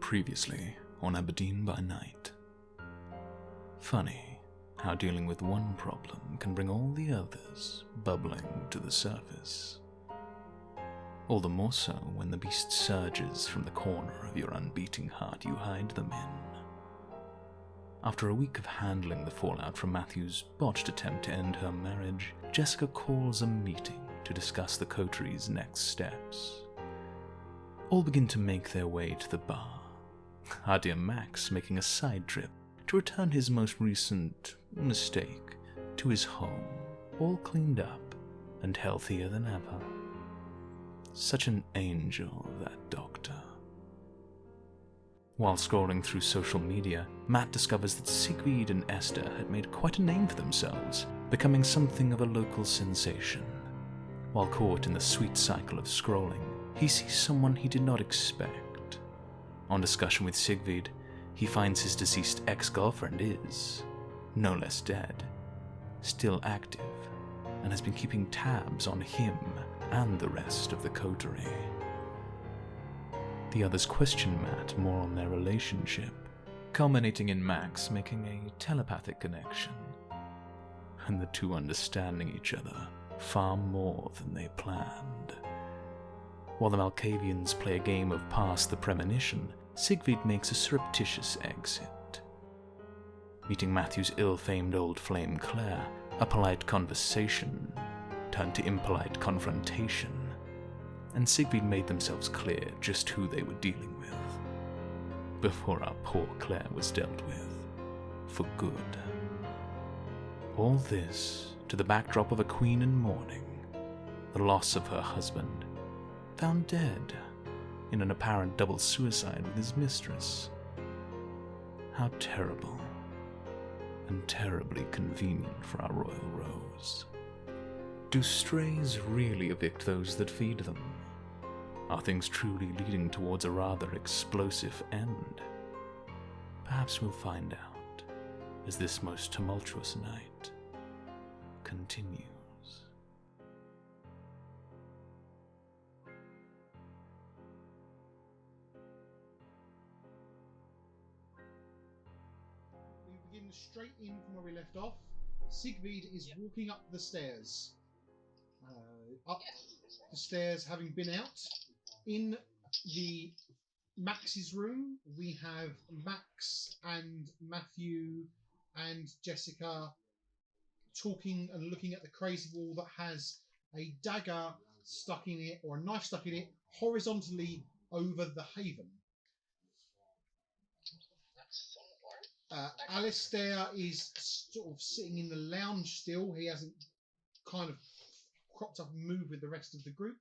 Previously on Aberdeen by Night. Funny how dealing with one problem can bring all the others bubbling to the surface. All the more so when the beast surges from the corner of your unbeating heart you hide them in. After a week of handling the fallout from Matthew's botched attempt to end her marriage, Jessica calls a meeting to discuss the coterie's next steps. All begin to make their way to the bar, our dear Max making a side trip to return his most recent mistake to his home, all cleaned up and healthier than ever. Such an angel, that doctor. While scrolling through social media, Matt discovers that Sigrid and Esther had made quite a name for themselves, becoming something of a local sensation. While caught in the sweet cycle of scrolling, he sees someone he did not expect. On discussion with Sigrid, he finds his deceased ex-girlfriend is, no less dead, still active, and has been keeping tabs on him and the rest of the coterie. The others question Matt more on their relationship, culminating in Max making a telepathic connection, and the two understanding each other far more than they planned. While the Malkavians play a game of Pass the Premonition, Sigrid makes a surreptitious exit. Meeting Matthew's ill-famed old flame Claire, a polite conversation turned to impolite confrontation, and Sigrid made themselves clear just who they were dealing with, before our poor Claire was dealt with, for good. All this to the backdrop of a queen in mourning, the loss of her husband, found dead in an apparent double suicide with his mistress. How terrible, and terribly convenient for our royal rose. Do strays really evict those that feed them? Are things truly leading towards a rather explosive end? Perhaps we'll find out as this most tumultuous night continues. We begin straight in from where we left off. Sigrid is walking up the stairs. The stairs, having been out. In the Max's room, we have Max and Matthew and Jessica talking and looking at the crazy wall that has a dagger stuck in it, or a knife stuck in it, horizontally over the haven. Alistair is sort of sitting in the lounge still. He hasn't kind of cropped up and moved with the rest of the group.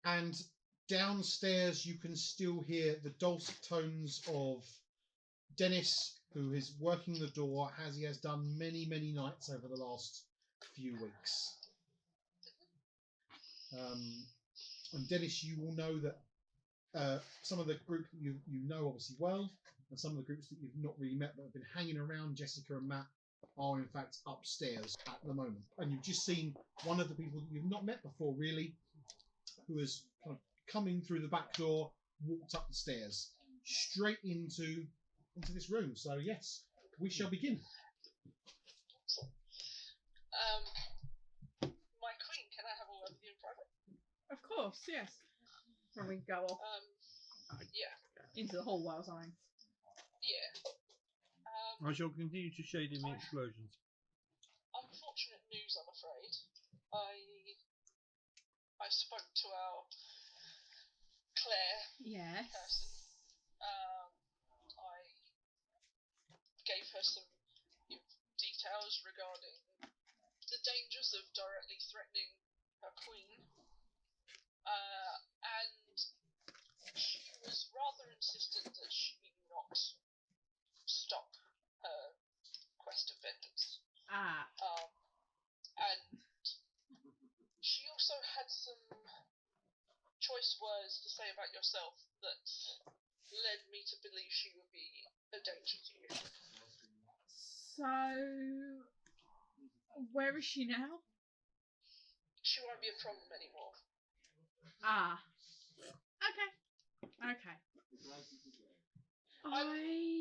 And downstairs you can still hear the dulcet tones of Dennis, who is working the door, as he has done many, many nights over the last few weeks. And Dennis, you will know that some of the group you know obviously well, and some of the groups that you've not really met but have been hanging around Jessica and Matt are in fact upstairs at the moment. And you've just seen one of the people that you've not met before really, who has kind of come in through the back door, walked up the stairs, straight into this room. So yes, we shall begin. My queen, can I have a word with you in private? Of course, yes. When we go off Yeah. into the hall while I Yeah. I shall continue to shade in the explosions. Unfortunate news, I'm afraid. I spoke to our Claire Yes. person. I gave her some details regarding the dangers of directly threatening her queen. And she was rather insistent that she not stop her quest of vengeance. And she also had some choice words to say about yourself that led me to believe she would be a danger to you. So, where is she now? She won't be a problem anymore. Okay. Okay. I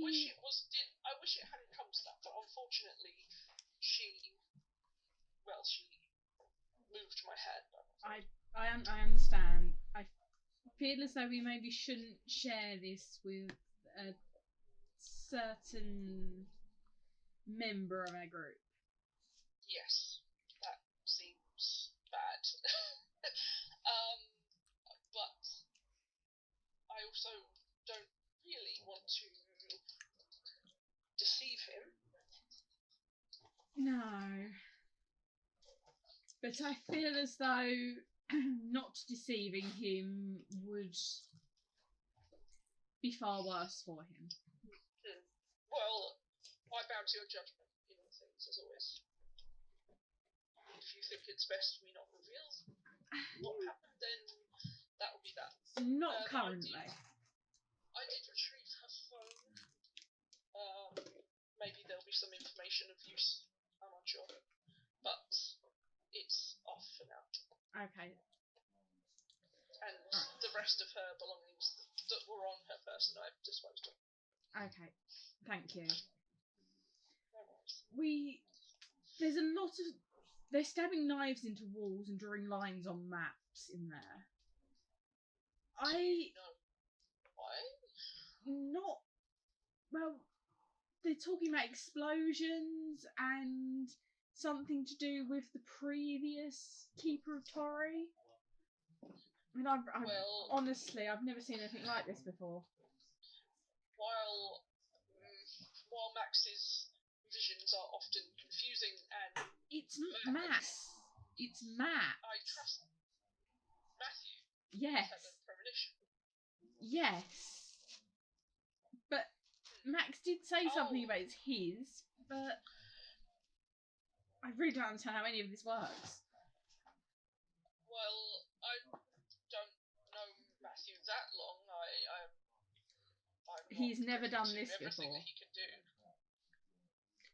wish it hadn't come to that, but unfortunately, she moved my hand. I understand. I feel as though we maybe shouldn't share this with a certain member of our group. Yes, that seems bad. But I also don't really want to deceive him. No. But I feel as though not deceiving him would be far worse for him. Well, I bow to your judgment in things, as always. If you think it's best for me not reveal what happened, then that will be that. Not currently. I did retrieve her phone. Maybe there'll be some information of use. I'm unsure. But it's off for now. Okay. And the rest of her belongings that were on her person I've disposed of. Okay. Thank you. No worries. There's a lot of... They're stabbing knives into walls and drawing lines on maps in there. No. Why? Not... Well, they're talking about explosions and something to do with the previous Keeper of Torre. I mean, honestly, I've never seen anything like this before. While Max's visions are often confusing and... It's Max. It's Max. I trust Matthew. Yes. Had a premonition. Yes. But Max did say something about it's his, but I really don't understand how any of this works. Well, I don't know Matthew that long. He's never done this everything before. That he can do.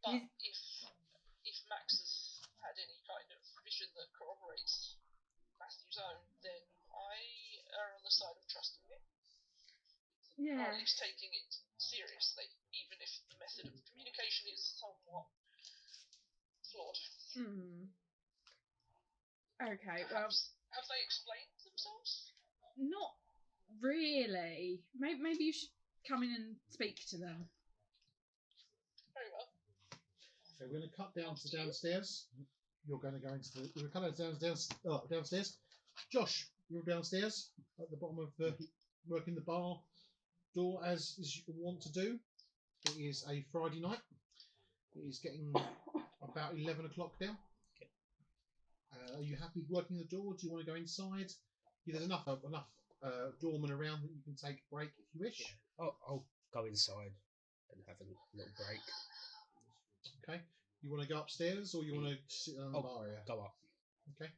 But if Max has had any kind of vision that corroborates Matthew's own, then I err on the side of trusting him. Yeah. Or at least taking it seriously, even if the method of communication is somewhat flawed. Okay, well... Have they explained themselves? Not really. Maybe you should come in and speak to them. Very well. So we're going to cut down to downstairs. You're going to go into the... We're going to cut downstairs. Josh, you're downstairs at the bottom of the... working the bar door as you want to do. It is a Friday night. It is getting about 11 o'clock now. Okay. Are you happy working the door? Do you want to go inside? Yeah, there's enough doormen around that you can take a break if you wish. Yeah. I'll go inside and have a little break. Okay. You want to go upstairs or you want to sit on the bar area? Go up. Okay.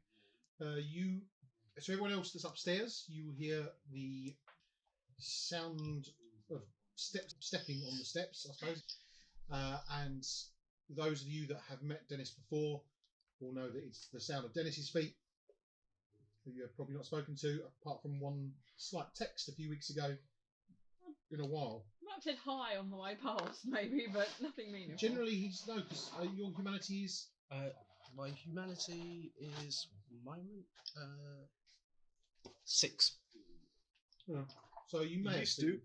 So everyone else that's upstairs, you hear the sound of stepping on the steps, I suppose. And those of you that have met Dennis before will know that it's the sound of Dennis's feet, who you have probably not spoken to, apart from one slight text a few weeks ago, in a while. Might have said hi on the way past, maybe, but nothing meaningful. Generally, he's no, because your humanity is... My humanity is, moment, 6. Yeah. So you may Used to.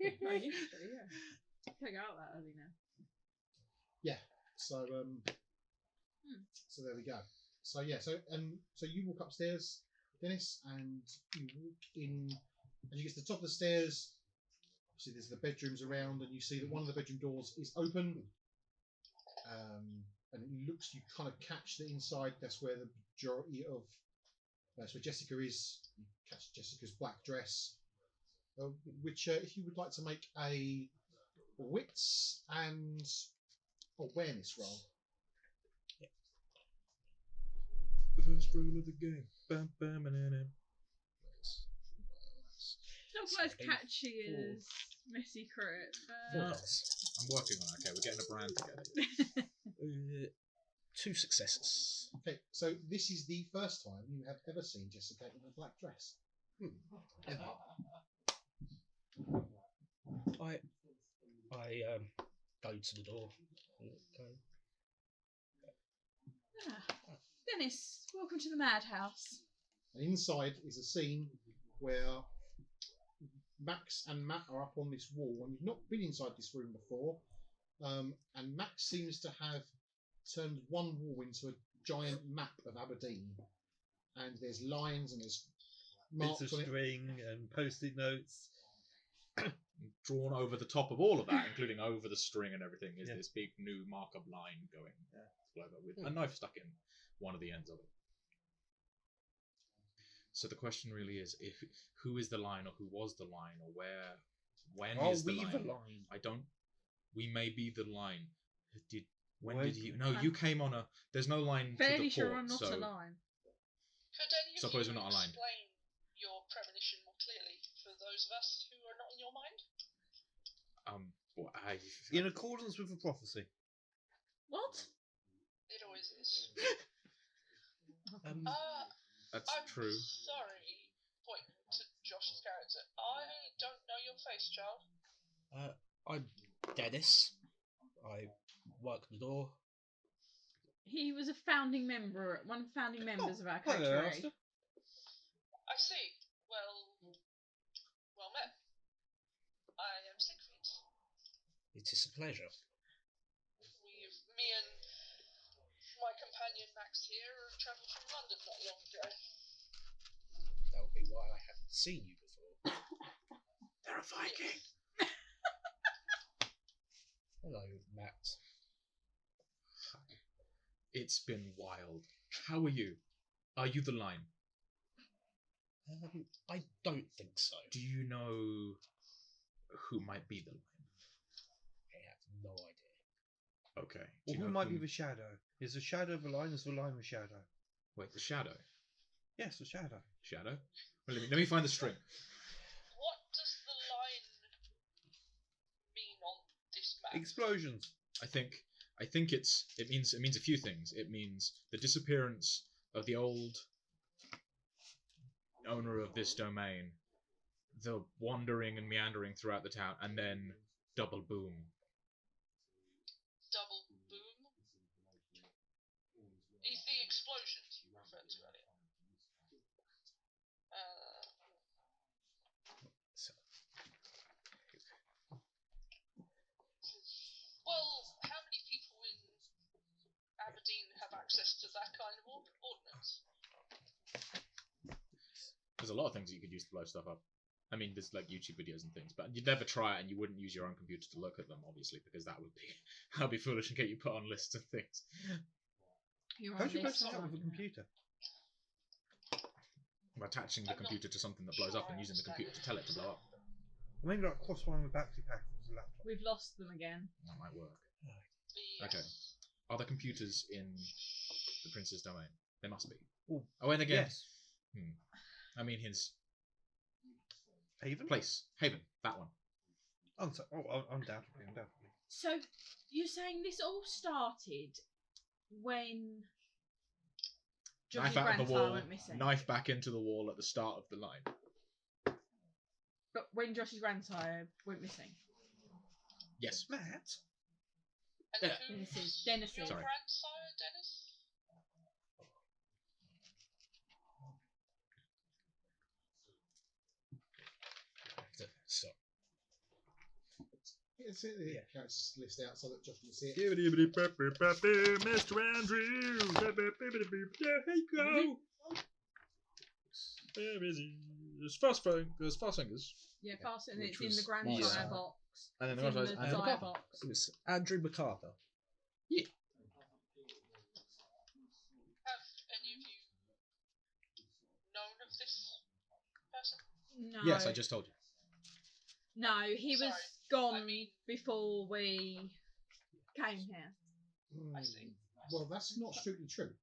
I used to, yeah. Can't go out that early now. Yeah. So so there we go. So yeah. So you walk upstairs, Dennis, and you walk in. As you get to the top of the stairs, obviously there's the bedrooms around, and you see that one of the bedroom doors is open. And it looks, you kind of catch that inside. That's where the majority of. That's where Jessica is. You catch Jessica's black dress. Which, if you would like to make a wits and awareness roll. Yeah. The first rule of the game. Bam, bam, banana. Not quite as catchy as Messy Crit, but... I'm working on it. Okay, we're getting a brand together. 2 successes. Okay, so this is the first time you have ever seen Jessica in a black dress. Ever. I go to the door. Go. Dennis, welcome to the madhouse. And inside is a scene where Max and Matt are up on this wall, and you've not been inside this room before. And Max seems to have turned one wall into a giant map of Aberdeen, and there's lines and there's marks Bits of on it. string and post-it notes. Drawn over the top of all of that, including over the string and everything, is Yeah. this big new markup line going over with a knife stuck in one of the ends of it. So the question really is, who is the line, or who was the line, or when is the line? I don't. We may be the line. When did you? No, you came on a. There's no line to the Fairly port. sure I'm not so a line. Could any of Suppose you we're not aligned. explain your premonition more clearly for those of us who are not in your mind? Well, In accordance with the prophecy. What? It always is. that's I'm true. sorry, pointing to Josh's character. I don't know your face, child. I'm Dennis. I work the door. He was a founding member, one of the founding members of our hello, coterie. Alistair. I see. Well met. I am Siegfried. It is a pleasure. Me and my companion Max here travelled from London not long ago. That would be why I haven't seen you before. They're a Viking. Hello, Matt. It's been wild. How are you? Are you the line? I don't think so. Do you know who might be the line? I have no idea. Okay. Do Or you who know might be the shadow? Is the shadow the line? Is the line the shadow? Wait, the shadow. Yes, the shadow. Shadow. Well, let me find the string. What does the line mean on this map? Explosions. I think it means a few things. It means the disappearance of the old owner of this domain, the wandering and meandering throughout the town, and then double boom. Double boom? Is the explosions you referred to earlier? Well, how many people in Aberdeen have access to that kind of ordnance? There's a lot of things that you could use to blow stuff up. I mean, there's like YouTube videos and things, but you'd never try it, and you wouldn't use your own computer to look at them, obviously, because that'd be foolish and get you put on lists of things. You're How on do you this set up with a one. computer? Attaching the computer to something that blows up and using the computer to tell it to blow up. Maybe like cross one with battery pack as a laptop. We've lost them again. That might work. Yes. Okay. Are there computers in the Prince's domain? There must be. Oh, and again, yes. I mean his Haven? place, Haven, that one. Undoubtedly. So, you're saying this all started when Johnny's Knife out of the grandfather wall, went missing? knife back into the wall at the start of the line. But when Josh's grandfather went missing? Yes. Matt? And Yeah. who's Dennis's. your Sorry. grandsire, Dennis? So, It's in the characters list out so that Josh can see it. Mr. Andrew! There you go! Where is he? There's fast fingers. Yeah, fast, and Which it's in was the grandsire Marcel. box. And then It's in the and desire MacArthur. box. it was Andrew MacArthur. Have any of you known of this person? No. Yes, I just told you. No, he was Sorry, gone I mean- before we came here. I see. Well, that's not strictly true.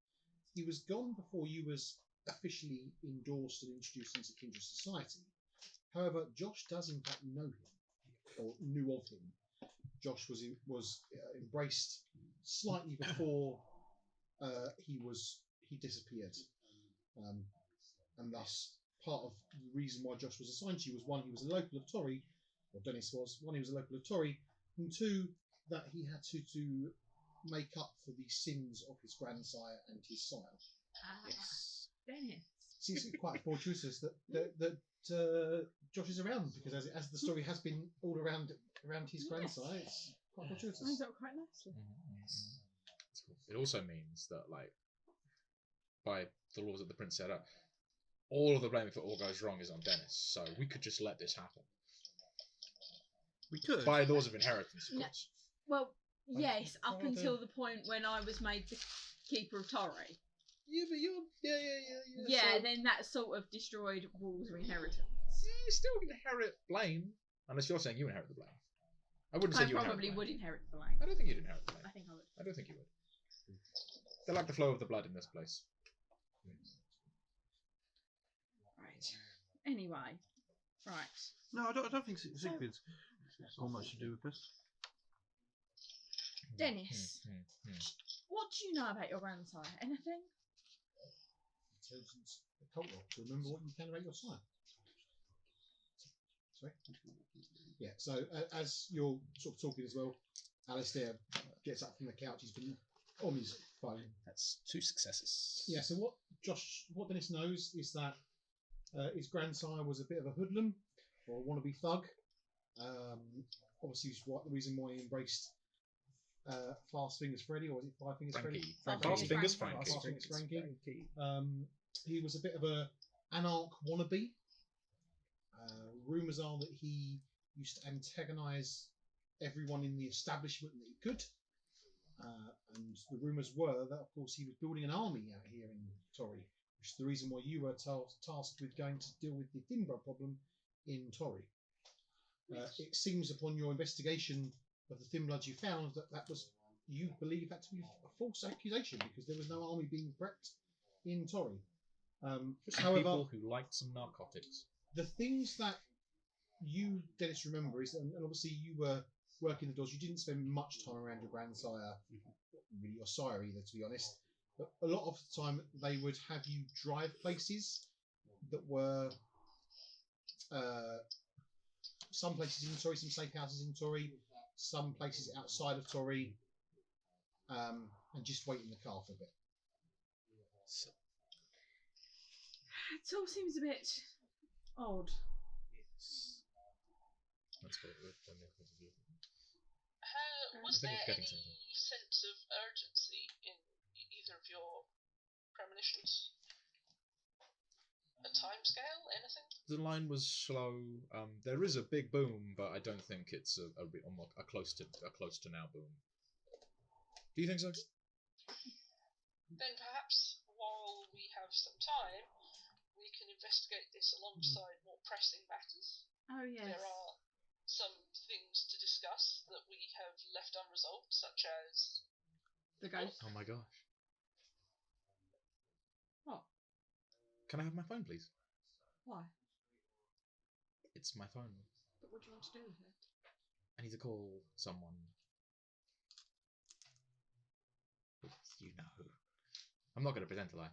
He was gone before you was officially endorsed and introduced into Kindred Society. However, Josh does in fact know him, or knew of him. Josh was embraced slightly before he disappeared, and thus part of the reason why Josh was assigned to you was one, he was a local of Torry, or Dennis was. One, he was a local of Torry, and two, that he had to make up for the sins of his grandsire and his sire. Yes. Dennis. Seems quite fortuitous that Josh is around, because as the story has been all around his grandsire, it's quite fortuitous. Lines up quite nicely. It also means that, like, by the laws that the prince set up, all of the blame if it all goes wrong is on Dennis. So we could just let this happen. We could. By laws of inheritance, of No. course. Well, yes, up until the point when I was made the keeper of Torre. Yeah, but you're... Yeah, so then that sort of destroyed rules of inheritance. you still inherit blame. Unless you're saying you inherit the blame. I wouldn't say I you probably inherit would the blame. inherit the blame. I don't think you'd inherit the blame. I think I would. I don't think you would. They like the flow of the blood in this place. Right. Anyway. Right. No, I don't think Siegfried's got much to do with this. Dennis, what do you know about your grandsire? Anything? Intelligence occult roll to remember what you can about your sire. Sorry? Yeah, so as you're sort of talking as well, Alistair gets up from the couch. He's been on his phone. That's 2 successes. Yeah, so what Dennis knows is that his grandsire was a bit of a hoodlum or a wannabe thug. Obviously, the reason why he embraced Fast Fingers Freddy, or was it Five Fingers Freddy? Fast Fingers Frankie. Fast Fingers Frankie. He was a bit of a anarch wannabe. Rumours are that he used to antagonise everyone in the establishment that he could. And the rumours were that, of course, he was building an army out here in Torry, which is the reason why you were tasked with going to deal with the Thinborough problem in Torry. It seems upon your investigation of the thin bloods you found that was, you believe that to be a false accusation, because there was no army being prepped in Torry. However, people who liked some narcotics. the things that you, Dennis, remember is, and obviously you were working the doors, you didn't spend much time around your grandsire, really your sire either, to be honest. But a lot of the time they would have you drive places that were some places in Torry, some safe houses in Torry, some places outside of Torry, and just wait in the car for a bit. So, It all seems a bit odd. Let's go with them. Was I think there it's getting any something. sense of urgency in either of your premonitions? A timescale? Anything? The line was slow. There is a big boom, but I don't think it's a close to now boom. Do you think so? Then perhaps while we have some time, we can investigate this alongside more pressing matters. Oh, yes. There are some things to discuss that we have left unresolved, such as The ghost. Oh my gosh. What? Can I have my phone, please? Why? It's my phone. But what do you want to do with it? I need to call someone. You know who. I'm not going to pretend to lie.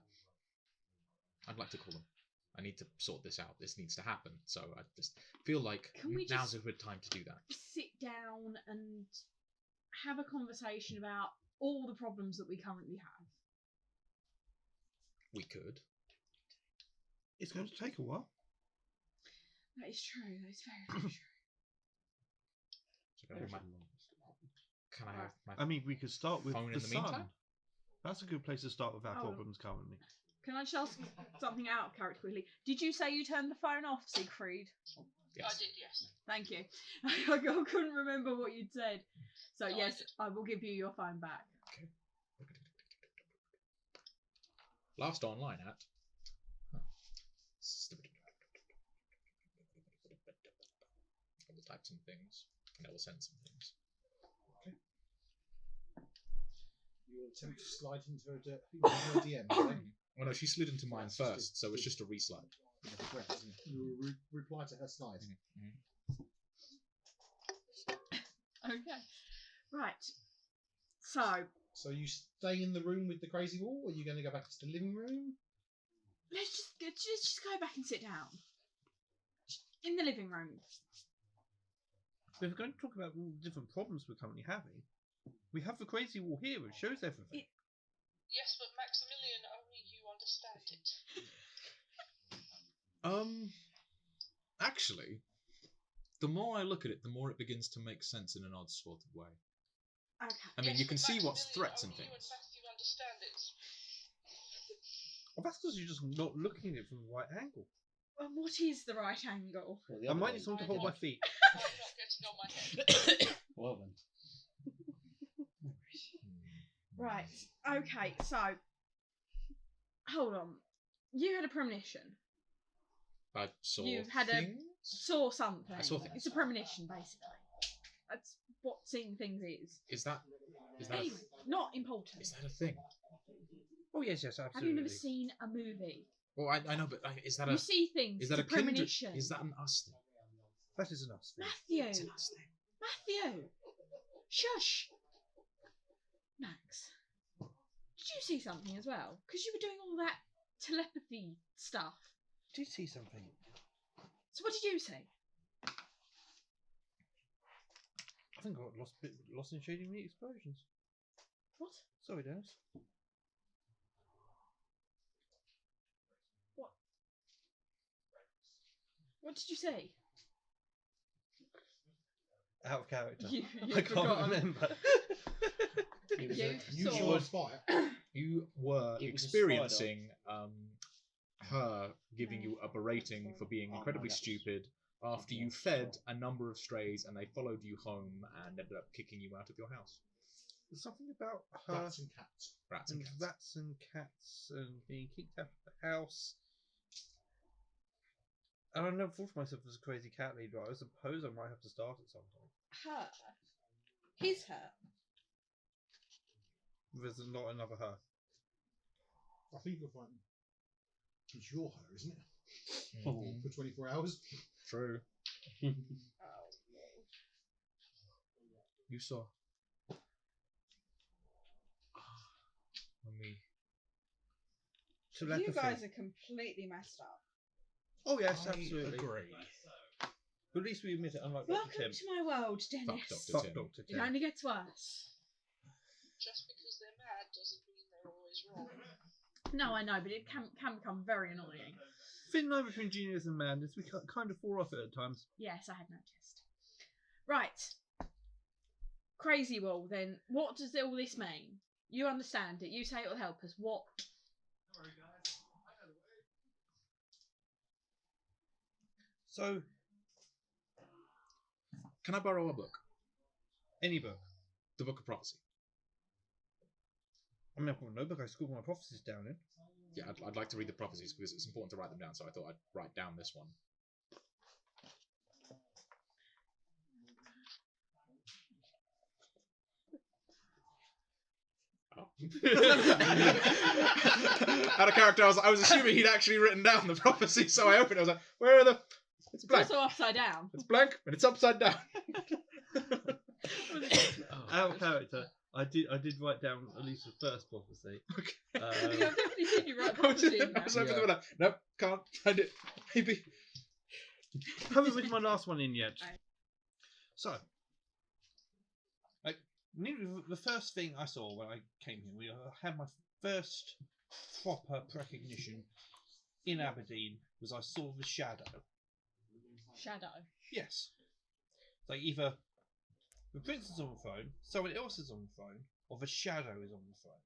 I'd like to call them. I need to sort this out. This needs to happen. So I just feel like Can we now's just a good time to do that. sit down and have a conversation about all the problems that we currently have? We could. It's going to take a while. That is true. That is very, very true. So can I have my I mean, we could start with phone the in the sun. meantime? That's a good place to start with our Oh. problems currently. Can I just ask something out of character quickly? Did you say you turned the phone off, Siegfried? Yes. I did, yes. Thank you. I couldn't remember what you'd said. So No, I yes, did. I will give you your phone back. Okay. Last online at. I will type some things and I will send some things. You will attempt to slide into her DM, right? Oh no, she slid into mine That's just first, so it's just a reslide. That's correct, isn't it? You will reply to her slide. Okay. Right. So So you stay in the room with the crazy wall, or are you going to go back to the living room? let's just go back and sit down in the living room. But if we're going to talk about all the different problems we're currently having, we have the crazy wall here, which shows everything. Yes, but Maximilian, only you understand it. Actually, the more I look at it, the more it begins to make sense in an odd sort of way. Okay. I mean, Yes, you can but see what's Maximilian, threats and only things. you and Matthew understand it. Well, that's because you're just not looking at it from the right angle. Well, what is the right angle? Well, the I other might way. need someone to hold my feet. I'm not getting on my head. Well then. Right. Okay. So, hold on. You had a premonition. I saw You've had things. Saw something. I saw things. It's a premonition, basically. That's what seeing things is. Is that Anyway, not important. is that a thing? Oh yes, absolutely. Have you never seen a movie? Well, I know, but is that You a see things. is that a it's a premonition. Is that an us thing? That is enough. Matthew? It's an us thing. Matthew! Shush! Max, did you see something as well? Because you were doing all that telepathy stuff. Did you see something? So what did you see? I think I got lost in shading the explosions. What? Sorry, Dennis. What did you see? Out of character. You I can't forgotten. remember. You Usual saw. fire. You were It was a experiencing her giving you a berating for being incredibly that's- stupid after you fed a number of strays and they followed you home and ended up kicking you out of your house. There's something about her Rats and cats. Rats and and cats. rats and cats and being kicked out of the house. And I never thought of myself as a crazy cat leader. I suppose I might have to start at some point. Her. His her. There's not another her. I think you'll find it's your her, isn't it? Mhm. For 24 hours. True. Oh, You saw. When we. you Telepathy. guys are completely messed up. Oh yes, I absolutely. agree. But at least we admit it, unlike Dr. Welcome Tim. to my world, Dennis. Fuck Dr. Fuck Tim. Dr. It Tim. only gets worse. Just because they're mad doesn't mean they're always wrong. No, I know, but it can become very annoying. Thin line between genius and madness, we kind of fall off it at times. Yes, I had noticed. Right. Crazy wall, then. What does all this mean? You understand it. You say it will help us. What? So, Can I borrow a book? any book. The Book of Prophecy. I mean, I've got no book I scribbled my prophecies down in. Yeah, I'd like to read the prophecies because it's important to write them down, so I thought I'd write down this one. Oh. Out of character, I was assuming he'd actually written down the prophecy, so I opened it. I was like, where are the. It's It's blank. also upside down. It's blank, and it's upside down. Out of character, I did write down at least the first prophecy. Okay. Yeah, I've definitely seen you write I was prophecy in opening there. the one. Nope, can't find it. Maybe. Haven't written my last one in yet. Right. So, the first thing I saw when I came here, we had my first proper recognition in Aberdeen, was I saw the shadow. Shadow. Yes. Like either the prince is on the throne, someone else is on the throne, or the shadow is on the throne.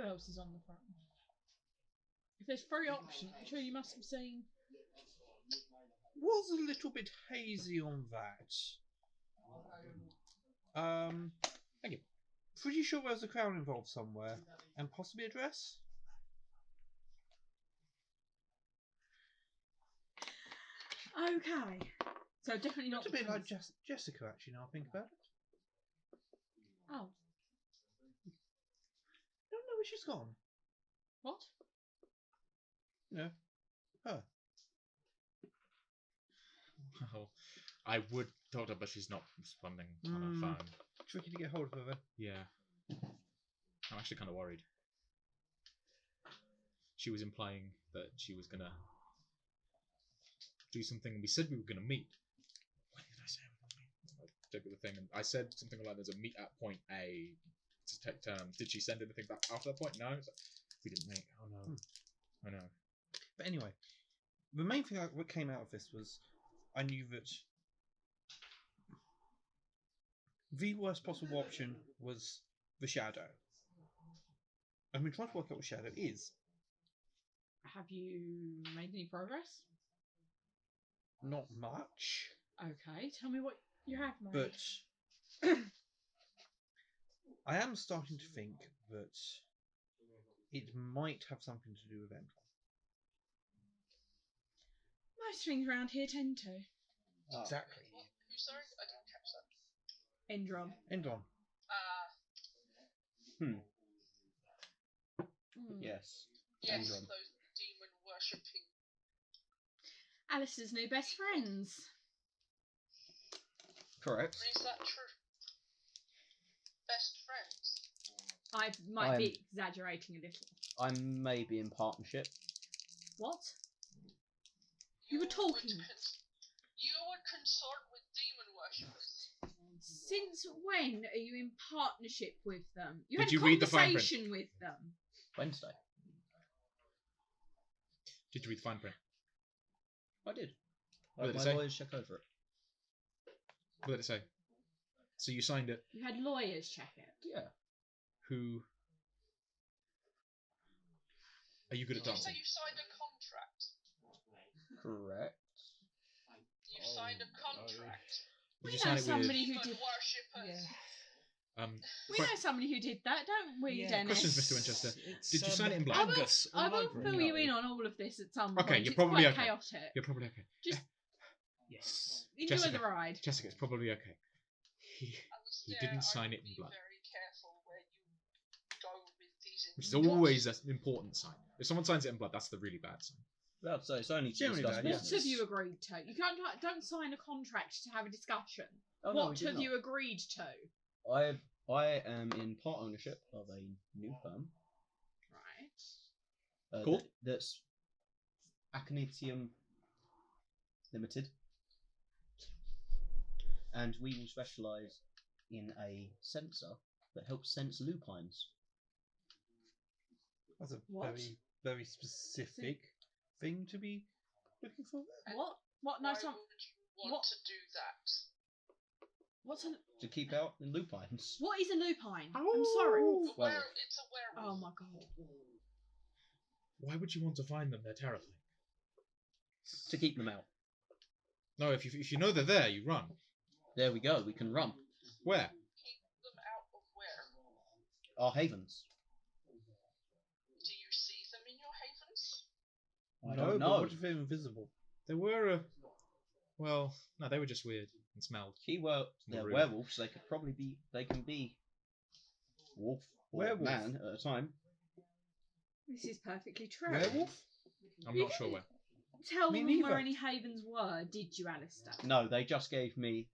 Who else is on the front? If there's three options, I'm sure you must have seen. Was a little bit hazy on that. Thank you. Pretty sure there was a crown involved somewhere, and possibly a dress. Okay. So definitely not. It's a bit like Jessica, actually. Now I think about it. Oh, Don't know where she's gone. what? No, her. Oh, I would talk to her, but she's not responding on her Mm. phone. Tricky to get hold of her. Though. Yeah. I'm actually kind of worried. She was implying that she was going to do something, and we said we were going to meet. When did I say we were going to meet? check the thing, and I said something like, "There's a meet at point A to take turns." Did she send anything back after that point? No. It's like, we didn't make. Oh no. Oh no. But anyway, the main thing that came out of this was I knew that the worst possible option was the shadow. I've been trying to work out what shadow is. Have you made any progress? Not much, Okay, tell me what you have made. but I am starting to think that it might have something to do with Endron. Most things around here tend to. Exactly. What? Who, sorry? I didn't catch that. Endron. Endron. Mm. Yes. Yes, Endron. those demon worshipping. Alice's new best friends. Correct. Is that true? Best friends? I might be exaggerating a little. I may be in partnership. What? You were talking. You would consort with demon worshippers. Since when are you in partnership with them? You Did had you a read the fine print? conversation with them. Wednesday. Did you read the fine print? I did. What did it My say? lawyers check over it. What did it say? So you signed it. You had lawyers check it. Yeah. Who? Are you good at Did you say dancing? you signed a contract? Correct. You signed a contract. Did We you know sign it somebody with? who did. Worshippers. We know somebody who did that, don't we, Dennis? Questions, Mr. Winchester. Did you sign it in black? Angus. I will all over fill it. you in on all of this at some Okay, point. you're It's probably quite okay. chaotic. You're probably okay. Just Yes. enjoy Jessica. the ride. Jessica, it's probably okay. He Alistair, didn't sign I it would in be blood. very careful where you go with these. Which is always an important sign. If someone signs it in blood, that's the really bad sign. Well, so it's only to Generally discuss bad, What yes. business. have you agreed to? You don't sign a contract to have a discussion. Oh, no, we What did have not. you agreed to? I am in part ownership of a new firm. Right. Cool. That's Aconitum Limited. And we will specialise in a sensor that helps sense lupines. That's a What? very, very specific thing to be looking for. What? What? No, Why some. would you want what- to do that? What's a? To keep out the lupines. What is a lupine? I'm sorry. Well, It's a werewolf. Oh my god. Why would you want to find them? They're terrifying. to keep them out. No, if you know they're there, you run. There we go, we can run. Where? Keep them out of where? Our havens. Do you see them in your havens? I No, don't but know. what if they're invisible? There were well, no, they were just weird and smelled. They're Rude. werewolves, they can be wolf or Werewolf. man at a time. This is perfectly true. Werewolf? I'm You not sure where. Tell Me them where neither. any havens were, did you, Alistair? No, they just gave me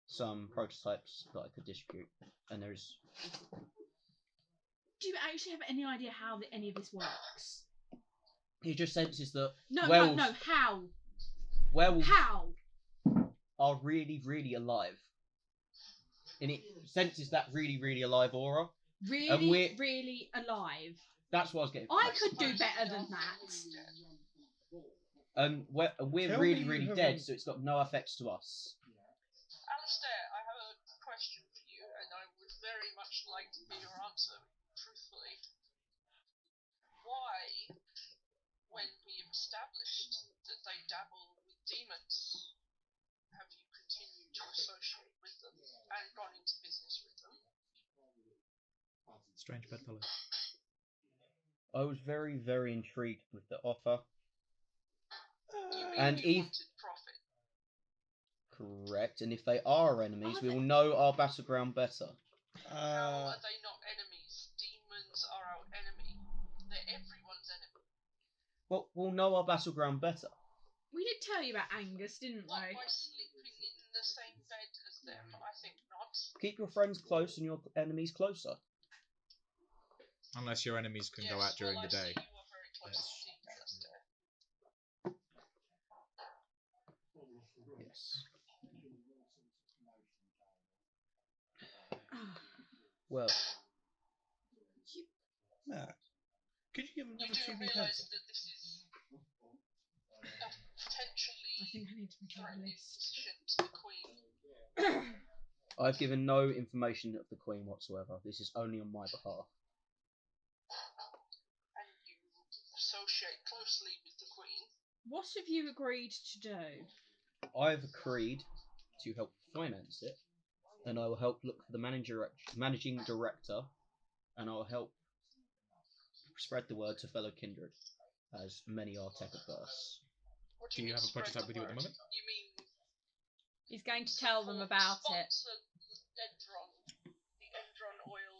some prototypes that I could distribute. And there's Do you actually have any idea how any of this works? he just senses that No, werewolves, no, no. How? werewolves How? are really, really alive. And it senses that really, really alive aura. Really, we're- really alive. That's what I was getting. I at. could do better than that. And we're Tell really, me really you dead, haven't- so it's got no effects to us. Alistair, I have a question for you, and I would very much like to hear your answer, truthfully. Why, when we have established that they dabble with demons, have you continued to associate with them and gone into business with them? Strange bedfellow. I was very, very intrigued with the offer. You mean And you Eve- wanted profit? Correct. And if they are our enemies, Are we they- will know our battleground better. How are they not enemies? Demons are our enemy. They're everyone's enemy. Well, we'll know our battleground better. We did tell you about Angus, didn't What, we? by sleeping in the same bed as them? I think not. Keep your friends close and your enemies closer. Unless your enemies can go out during well, the I day. see you are very close indeed, Alistair. Yes. Well, Matt, could you give We another do 2B realise pencil? that this is a potentially I think I need to make a threatening list. position to the Queen. I've given no information of the Queen whatsoever. This is only on my behalf. And you associate closely with the Queen. What have you agreed to do? I've agreed to help finance it, and I will help look for the managing director, and I'll help spread the word to fellow kindred, as many are tech adverse. What Do you mean have a spread prototype with you at the word? moment? You mean He's going to tell them about it. sponsor Endron, the Endron oil.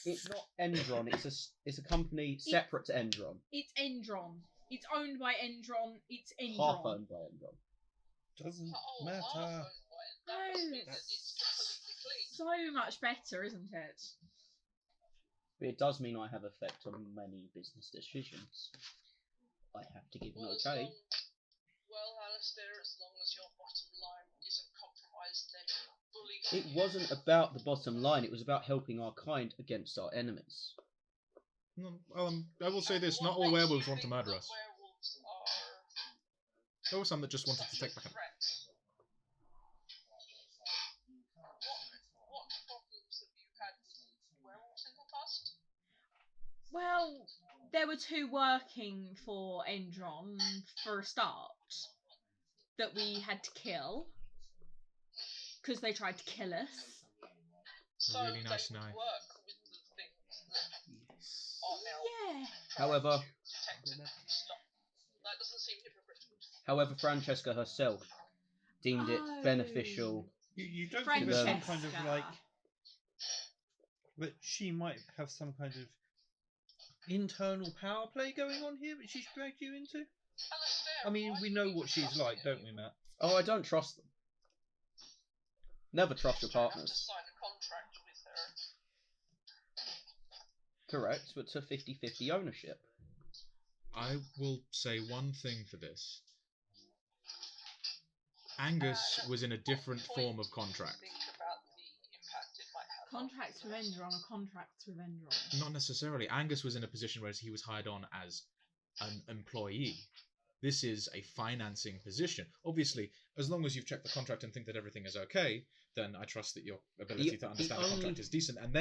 It's not Endron. It's a company separate to Endron. It's Endron. It's owned by Endron. It's Endron. Half owned by Endron. Doesn't Oh, matter. half owned by it. That Oh, must mean that it's completely clean. so much better, isn't it? But it does mean I have effect on many business decisions. I have to give an Well, okay. well, Alistair, as long as your bottom line isn't compromised, then bully. It wasn't about the bottom line. It was about helping our kind against our enemies. No, I will say this: not What all makes werewolves you want to think murder that us. Werewolves are There were some that just wanted to such take a back. threat. What problems have you had with werewolves in the past? Well, there were two working for Endron for a start that we had to kill because they tried to kill us. So really nice they would knife. work with the things that are now Yeah. trying However- to detect it and stop. That doesn't seem hypocritical. However, Francesca herself deemed it Oh. beneficial. You don't think there's some kind of Francesca. like that she might have some kind of internal power play going on here that she's dragged you into? Alistair, I mean, why we do know you what she's trust like, her? don't we, Matt? Oh, I don't trust them. Never trust your You have to partners. sign a contract with her. Correct, but to 50-50 ownership. I will say one thing for this. Angus was in a different What form point of contract. do you think about the impact it might have on Contracts with business? Endron are contracts with Endron. Not necessarily. Angus was in a position where he was hired on as an employee. This is a financing position. Obviously, as long as you've checked the contract and think that everything is okay, then I trust that your ability to understand the contract is decent. And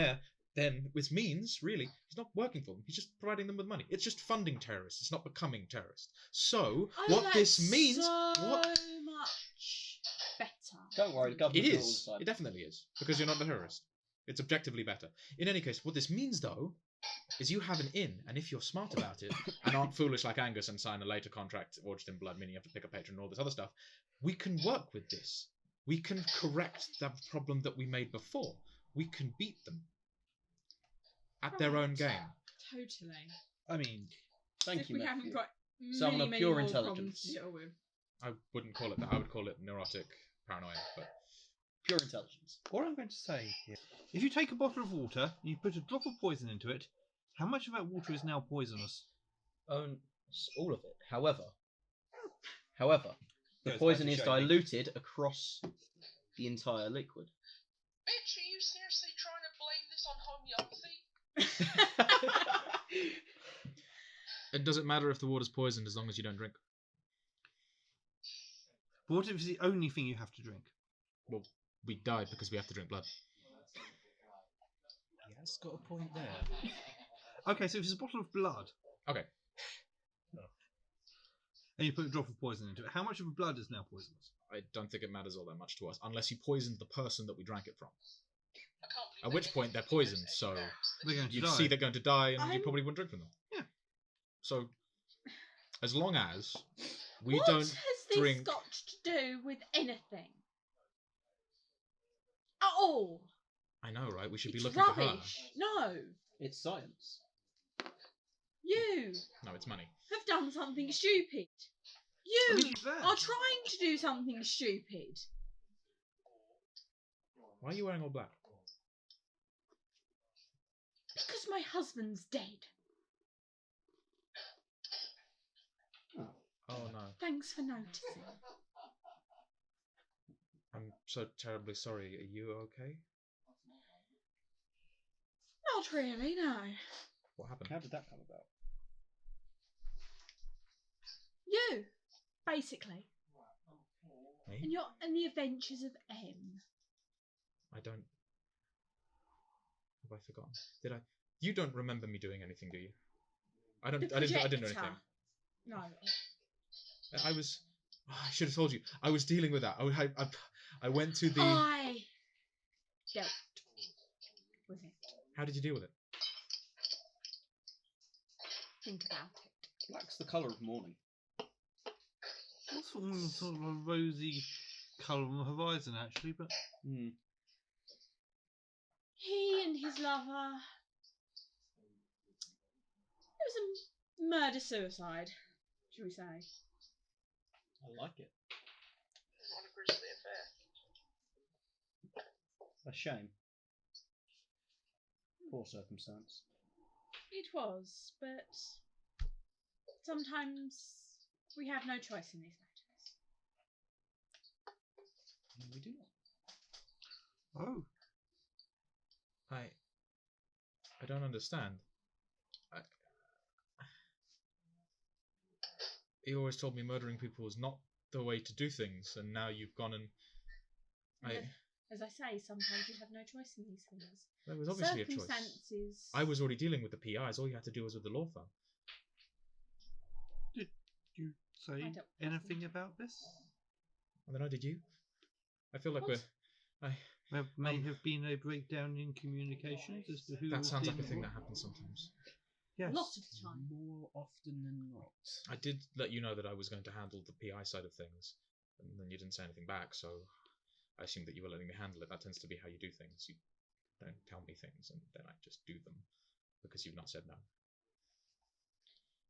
then, which means, really, he's not working for them. He's just providing them with money. It's just funding terrorists. It's not becoming terrorists. So, what this means... so what much better. Don't worry, It government is. rules. It definitely is. Because you're not a terrorist. It's objectively better. In any case, what this means, though, is you have an in, and if you're smart about it, and aren't foolish like Angus and sign a later contract, Audition in blood, meaning you have to pick a patron and all this other stuff, we can work with this. We can correct the problem that we made before. We can beat them. At their own game. Totally. I mean, Thank If you, we Matthew. haven't got Someone of many pure more intelligence. problems to deal with. I wouldn't call it that. I would call it neurotic paranoia. But Pure intelligence. all I'm going to say here, if you take a bottle of water and you put a drop of poison into it, how much of that water is now poisonous? All of it. However, the Goes back poison to is shading. diluted across the entire liquid. Bitch, are you seriously trying to blame this on homeopathy? it doesn't matter if the water's poisoned as long as you don't drink. But what if it's the only thing you have to drink? Well, we died because we have to drink blood. Yeah, it's got a point there. Okay, so if it's a bottle of blood Okay. and you put a drop of poison into it, how much of the blood is now poisonous? I don't think it matters all that much to us, unless you poisoned the person that we drank it from. I can't believe At they which didn't point they're think there's poisoned, any so barriers that They're going to you'd die. see they're going to die and you I'm- probably wouldn't drink from them. Yeah. So, as long as we what don't has this drink... got to do with anything? At all? I know, right? We should be It's looking for her. rubbish. No. It's science. You No, it's money. have done something stupid. You I mean, it's bad. are trying to do something stupid. Why are you wearing all black? Because my husband's dead. Oh no. Thanks for noticing. I'm so terribly sorry. Are you okay? Not really, no. What happened? How did that come about? You, basically. Me? And the adventures of M. I don't. Have I forgotten? Did I? You don't remember me doing anything, do you? I didn't do anything. No. I was. Oh, I should have told you. I was dealing with that. I went to the. I dealt with it. How did you deal with it? Think about it. Black's the colour of morning. What's sort of a rosy colour on the horizon, actually, but... He and his lover... It was a murder-suicide, shall we say. I like it. Not a grisly affair. A shame. Poor circumstance. It was, but sometimes we have no choice in these matters. We do not. Oh. I don't understand. You always told me murdering people was not the way to do things, and now you've gone and... As I say, sometimes you have no choice in these things. There was obviously a choice. Circumstances... I was already dealing with the PIs. All you had to do was with the law firm. Did you say anything about this? And then I did you. I feel like What? There may have been a breakdown in communications as to who... That was sounds like a dealing thing with that happens sometimes. Yes. A lot of the time. More often than not. I did let you know that I was going to handle the PI side of things, and then you didn't say anything back, so I assumed that you were letting me handle it. That tends to be how you do things. You don't tell me things, and then I just do them, because you've not said no.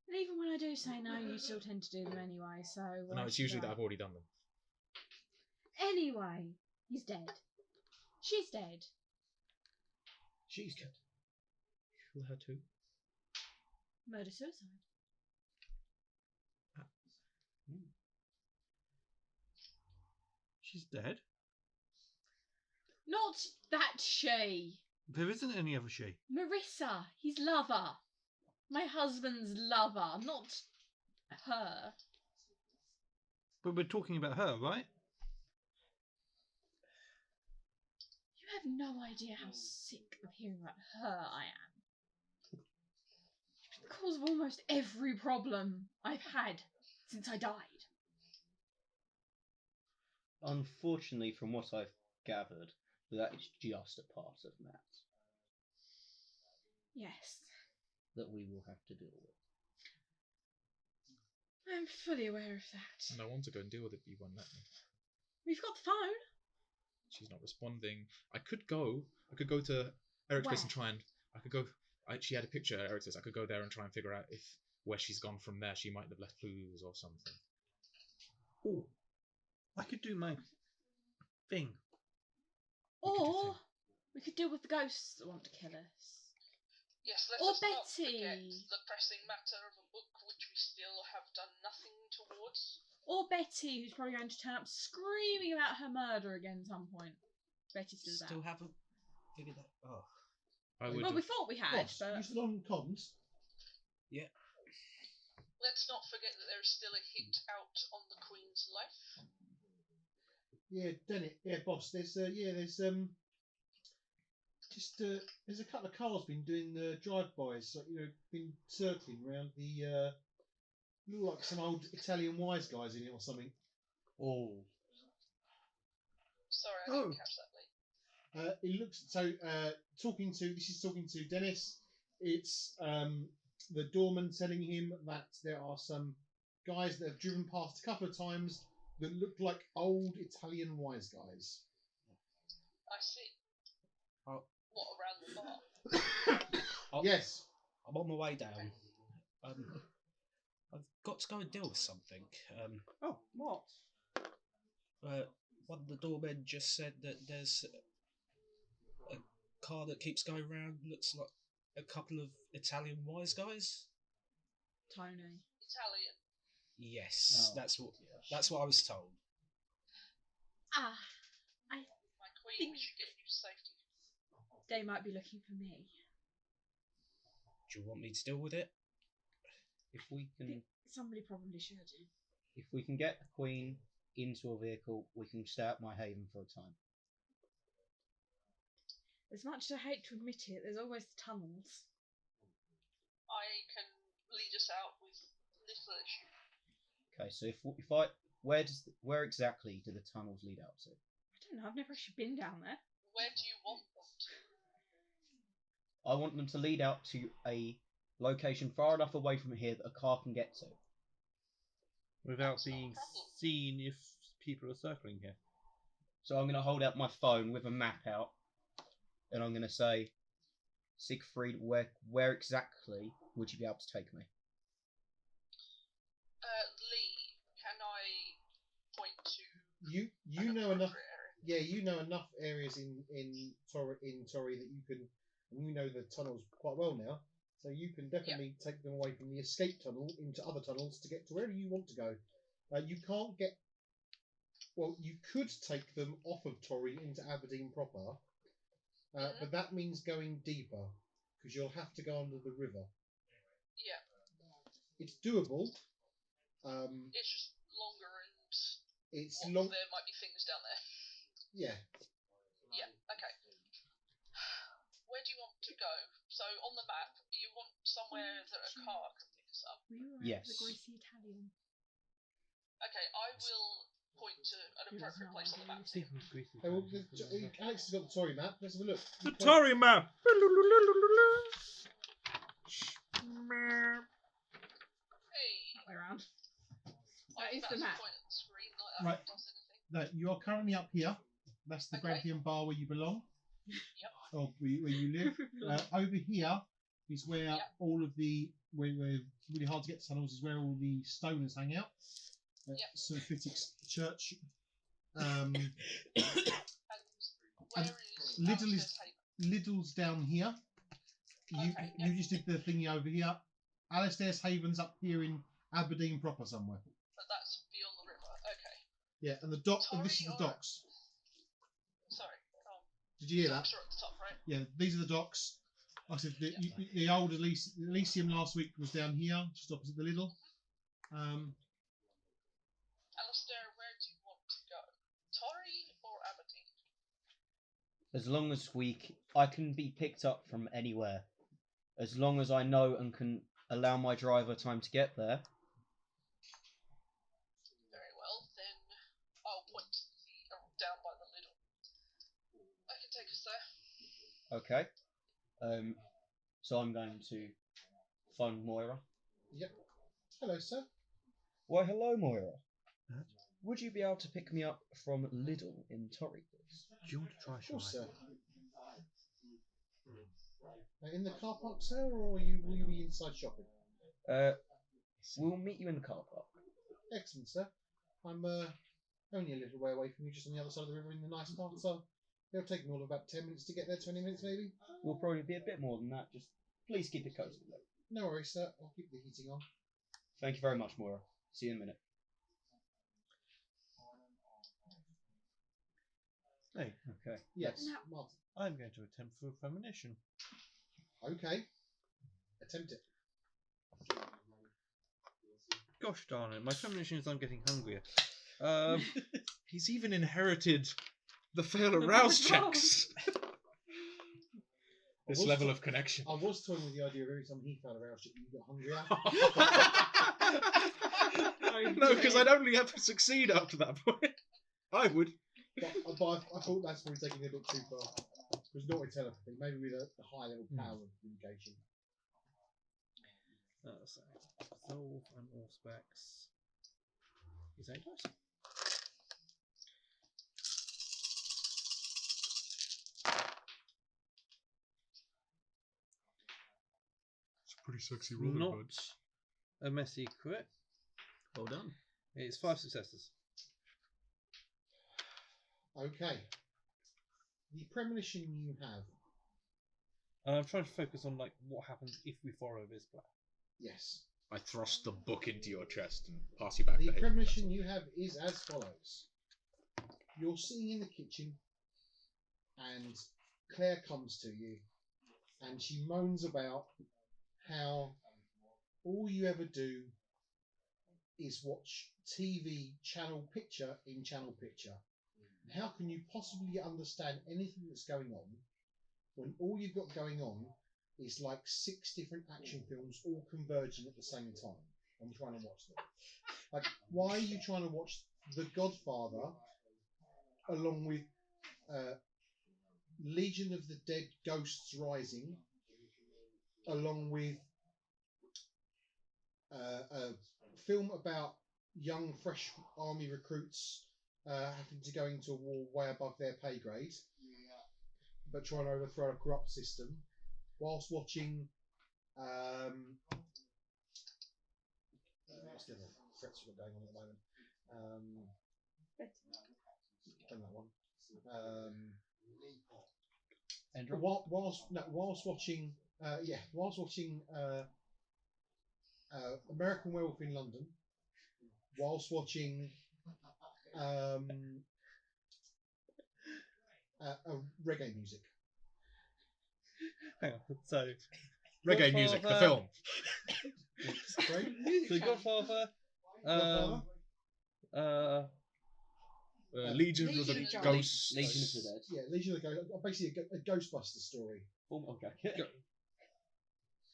And even when I do say no, you still tend to do them anyway, so... No, it's usually that I've already done them. Anyway, he's dead. She's dead. She's dead. Kill her too? Murder-suicide. She's dead? Not that she. There isn't any other she. Marissa, his lover. My husband's lover, not her. But we're talking about her, right? You have no idea how sick of hearing about her I am. She's the cause of almost every problem I've had since I died. Unfortunately, from what I've gathered, that is just a part of Matt Yes, that we will have to deal with. I'm fully aware of that. And I want to go and deal with it, but you won't let me. We've got the phone. She's not responding. I could go to Eric's place and try and... She had a picture at Eric's place. I could go there and try and figure out if where she's gone from there. She might have left clues or something. Oh, I could do my thing. Or we could deal with the ghosts that want to kill us. Yes, let Or us not forget Betty. the pressing matter of a book which we still have done nothing towards. Or Betty, who's probably going to turn up screaming about her murder again at some point. Betty's still about. haven't figured that. Oh, Well, we thought we had, Boss, but... you still on comms? yeah. Let's not forget that there is still a hit out on the Queen's life. Yeah, Dennett. Yeah, boss. There's there's a couple of cars been doing drive-bys. Like, been circling around the. Look like some old Italian wise guys in it or something. Oh. Sorry, I didn't catch that, mate. It looks so. Talking to Dennis. It's the doorman telling him that there are some guys that have driven past a couple of times that look like old Italian wise guys. I see. Oh. What, around the bar? Oh, Yes. I'm on my way down. I've got to go and deal with something. Oh, what? One of the doormen just said that there's a car that keeps going round. Looks like a couple of Italian wise guys. Tony. Italian. Yes, Oh, that's what I was told. My queen, we should get you to safety. They might be looking for me. Do you want me to deal with it? If we can, Somebody probably should. if we can get the Queen into a vehicle, we can stay at my haven for a time. As much as I hate to admit it, there's always tunnels. I can lead us out with little issue. Okay, so where exactly do the tunnels lead out to? I don't know, I've never actually been down there. Where do you want them to? I want them to lead out to a location far enough away from here that a car can get to. Without That's not a being problem. seen if people are circling here. So I'm going to hold out my phone with a map out, and I'm going to say, Siegfried, where exactly would you be able to take me? Lee, can I point to You know enough. appropriate area? Yeah, you know enough areas in Torry that you can, and you know the tunnels quite well now. So you can definitely take them away from the escape tunnel into other tunnels to get to wherever you want to go. You can't get. Well, you could take them off of Torry into Aberdeen proper, but that means going deeper because you'll have to go under the river. Yeah. It's doable. It's just longer and It's there long. might be things down there. Yeah. Yeah, okay. Where do you want to go? So on the map, you want somewhere that a car can pick us up. We were Yes. the greasy Italian. Okay, I will point to an appropriate place on the map. Hey, well, Alex has got the Tory map. Let's have a look. The Tory map! Hey! Way around. I That is was the about to map. point at the screen like that Right. does anything. No, you are currently up here. That's the Okay. Grampian bar where you belong. Yep. Or where you live. Over here is where Yep. all of the where really hard to get to tunnels is where all the stoners hang out. Yep. St. Fittick's Church. And where and is Lidl is- Alistair's Haven? Lidl's down here. You Okay, you just did the thingy over here. Alistair's Haven's up here in Aberdeen proper somewhere. But that's beyond the river. Okay. Yeah, and the dock. And this is the Tory or- docks. Sorry. Did you hear that? Docks are at the top, right? Yeah, these are the docks. I said the old Elysium last week was down here, just opposite the Lidl. Alistair, where do you want to go? Tory or Aberdeen? As long as I can be picked up from anywhere. As long as I know and can allow my driver time to get there. Very well, then I'll point to down by the Lidl. I can take us there. Okay. So I'm going to phone Moira. Yep. Hello, sir. Why, hello, Moira. Would you be able to pick me up from Lidl in Torry, please? Do you want to try Of course, sir. Shy? In the car park, sir, or will you be inside shopping? We'll meet you in the car park. Excellent, sir. I'm only a little way away from you, just on the other side of the river in the nice part, so it'll take me all of about 10 minutes to get there, 20 minutes maybe. We'll probably be a bit more than that. Just please keep it cozy. No worries, sir. I'll keep the heating on. Thank you very much, Moira. See you in a minute. Hey, Okay. Yes, Now- Martin. I'm going to attempt for a premonition. Okay. Attempt it. Gosh darn it, my premonition is I'm getting hungrier. He's even inherited the fail arouse checks. This was level to- of connection. I was toying with the idea of every time he found a rouse you got hungrier. No, because I'd only ever succeed up to that point. I would. but I thought that's probably taking it a bit too far. Because not with telepathy, maybe with a high level power of communication. So, resolve and all specs is 8 dice. It's a pretty sexy Not a messy crit. Well done. It's 5 successes. Okay. The premonition you have. And I'm trying to focus on like what happens if we follow this plan. Yes. I thrust the book into your chest and pass you back The the premonition you have is as follows. You're sitting in the kitchen and Claire comes to you and she moans about how all you ever do is watch TV channel picture in channel picture. How can you possibly understand anything that's going on when all you've got going on is like 6 different action films all converging at the same time? I'm trying to watch them. Like, why are you trying to watch The Godfather along with Legion of the Dead Ghosts Rising, along with a film about young, fresh army recruits having to go into a war way above their pay grade, but trying to overthrow a corrupt system, whilst watching what's the other threats we've got going on at the moment? Done that one. Whilst watching American Werewolf in London, whilst watching reggae music. Hang on. So, Reggae music, the film. Sorry? The Godfather. Legion of the Legion of Ghosts. Legion of the Dead. Yeah, Legion of the Ghost. Basically, a Ghostbuster story. Full Metal Jacket.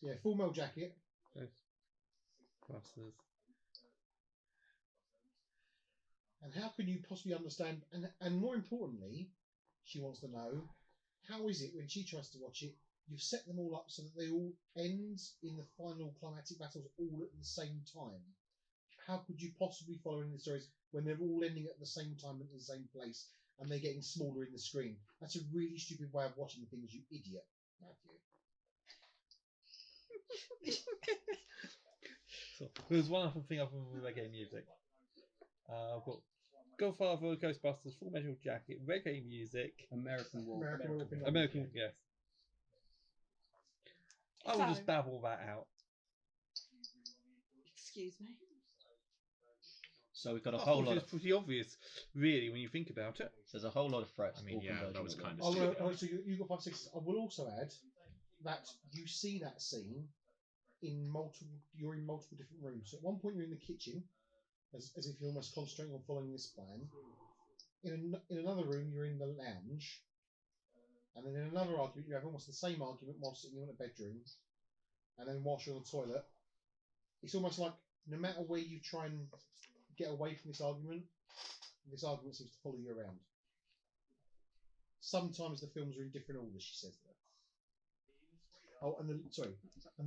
Yeah, Full Metal Jacket. Ghostbusters. And how can you possibly understand? And more importantly, she wants to know, how is it when she tries to watch it? You've set them all up so that they all end in the final climactic battles all at the same time. How could you possibly follow in the stories when they're all ending at the same time at the same place and they're getting smaller in the screen? That's a really stupid way of watching things, you idiot, Matthew. So, there's one other thing other than reggae music. I've got Godfather, Ghostbusters, Full Metal Jacket, reggae music, American Wolf in London. American, yes. I will So- just babble that out. Excuse me. So we've got a I whole thought lot it was of. pretty obvious, really, when you think about it. There's a whole lot of threats. I mean, all yeah, converging that was at kind once. of So you got 5 6. I will also add that you see that scene in multiple. You're in multiple different rooms. So at one point, you're in the kitchen, as if you're almost concentrating on following this plan. In another room, you're in the lounge, and then in another argument, you have almost the same argument while sitting in a bedroom, and then whilst you're on the toilet, it's almost like no matter where you try and get away from this argument seems to follow you around. Sometimes the films are in different orders, she says there. Oh, and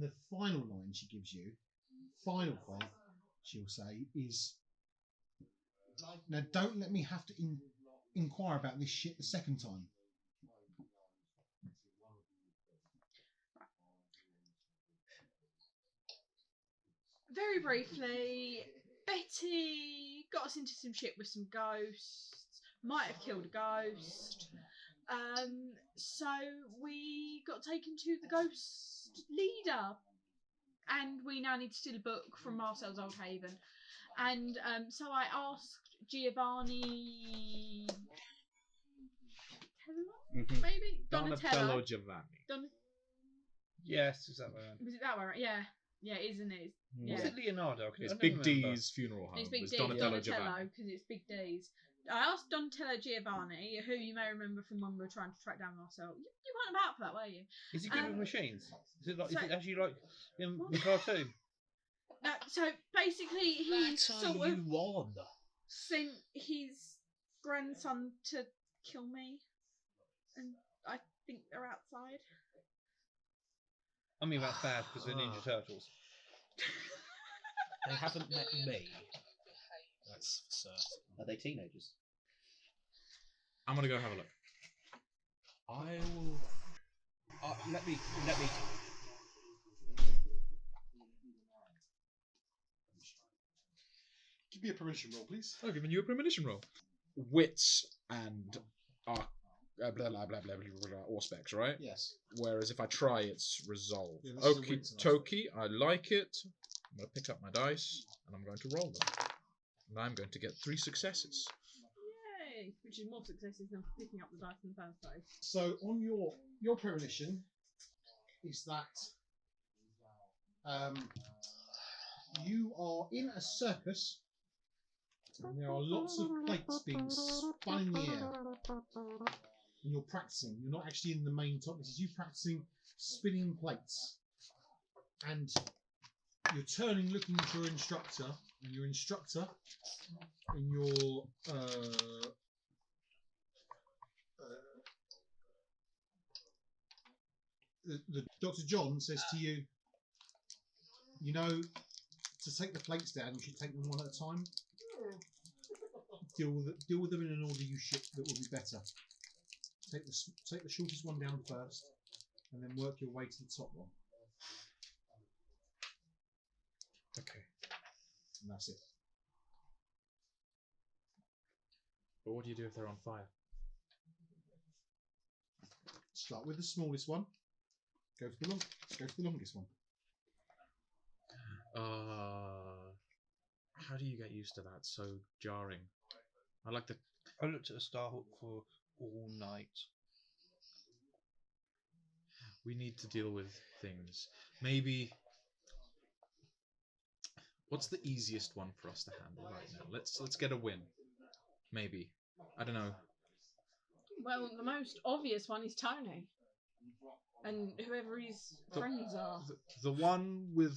the final line she gives you, final part, she'll say, is, now don't let me have to inquire about this shit the second time. Very briefly, Betty got us into some shit with some ghosts. Might have killed a ghost. So we got taken to the ghost leader, and we now need to steal a book from Marcel's Old Haven. And so I asked Giovanni, maybe Donatello Giovanni. Yes, is that right? Was it that way? Right? Yeah, it is, isn't it? Yeah. Was it Leonardo? It's I don't Big remember. D's funeral home. It's Big It's D, Donatello Donatello, Giovanni. because it's Big D's. I asked Donatello Giovanni, who you may remember from when we were trying to track down Marcel. You weren't about for that, were you? Is he good with machines? Is it like? so- is it actually like in the cartoon? So basically, he sort of you won. sent his grandson to kill me, and I think they're outside. I mean, that's bad because they're Ninja Turtles. They haven't met me. That's for certain. Are they teenagers? I'm gonna go have a look. I will. Let me. Give me a permission roll, please. I've given you a premonition roll. Wits and blah blah blah blah blah blah blah or specs, right? Yes. Whereas if I try, it's resolved. Yeah, this is a Okie wits and dokie, I like it. I'm going to pick up my dice and I'm going to roll them. And I'm going to get 3 successes. Yay! Which is more successes than picking up the dice in the first place. So on your premonition is that You are in a circus, and there are lots of plates being spun in the air. And you're practicing. You're not actually in the main top. This is you practicing spinning plates. And you're turning, looking at your instructor, and your instructor, in your the Dr. John says to you, you know, to take the plates down, you should take them one at a time. Deal with them in an order you should that will be better. Take the shortest one down first, and then work your way to the top one. Okay. And that's it. But what do you do if they're on fire? Start with the smallest one. Go for the longest one. How do you get used to that? So jarring. I looked at a star hook for all night. We need to deal with things. Maybe. What's the easiest one for us to handle right now? Let's get a win. Maybe. I don't know. Well, the most obvious one is Tony. And whoever his friends are. The one with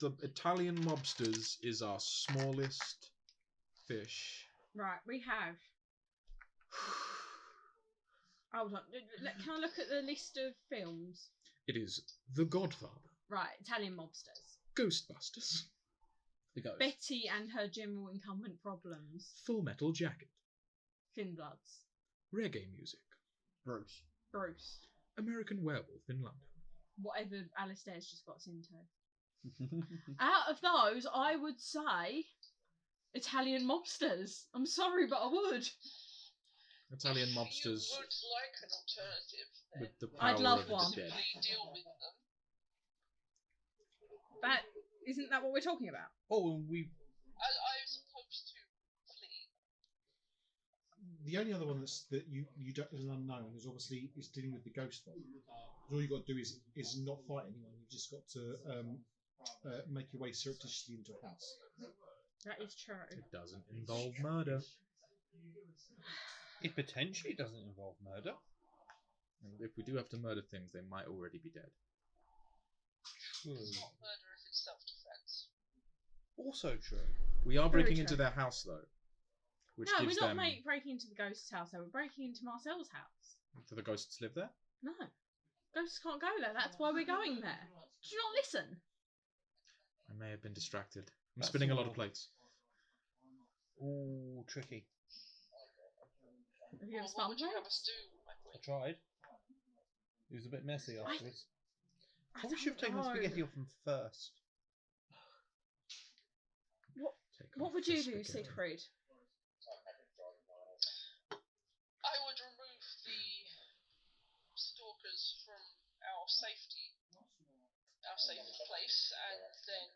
the Italian mobsters is our smallest fish. Right, we have. Hold on. Can I look at the list of films? It is The Godfather. Right, Italian mobsters. Ghostbusters. The Ghost. Betty and her general incumbent problems. Full Metal Jacket. Thin Bloods. Reggae music. Bruce. American Werewolf in London. Whatever Alistair's just got us into. Out of those, I would say Italian mobsters. I'm sorry, but I would. Italian If mobsters you would like an alternative, then with the power I'd love of the one. dead. simply deal with them. Isn't that what we're talking about? Oh, and we I was supposed to flee. The only other one that you don't is an unknown is obviously is dealing with the ghost one. All you got to do is not fight anyone. You've just got to make your way surreptitiously into a house. That is true. It doesn't involve murder. it potentially doesn't involve murder. And if we do have to murder things, they might already be dead. True. It's not murder if it's self-defense. Also true. We are Very breaking true. into their house, though. Which No, we're gives not them... breaking into the ghost's house, though. We're breaking into Marcel's house. Do the ghosts live there? No. Ghosts can't go there. That's why we're going there. Did you not listen? I may have been distracted. I'm That's spinning a lot all. of plates. Ooh, tricky. Have you ever Well, spun what would you have plates? us do, my I queen? tried. It was a bit messy afterwards. I Probably should have taken the don't know. spaghetti off them first. Take What off would the you do, spaghetti. Siegfried? I would remove the stalkers from our safe place, and then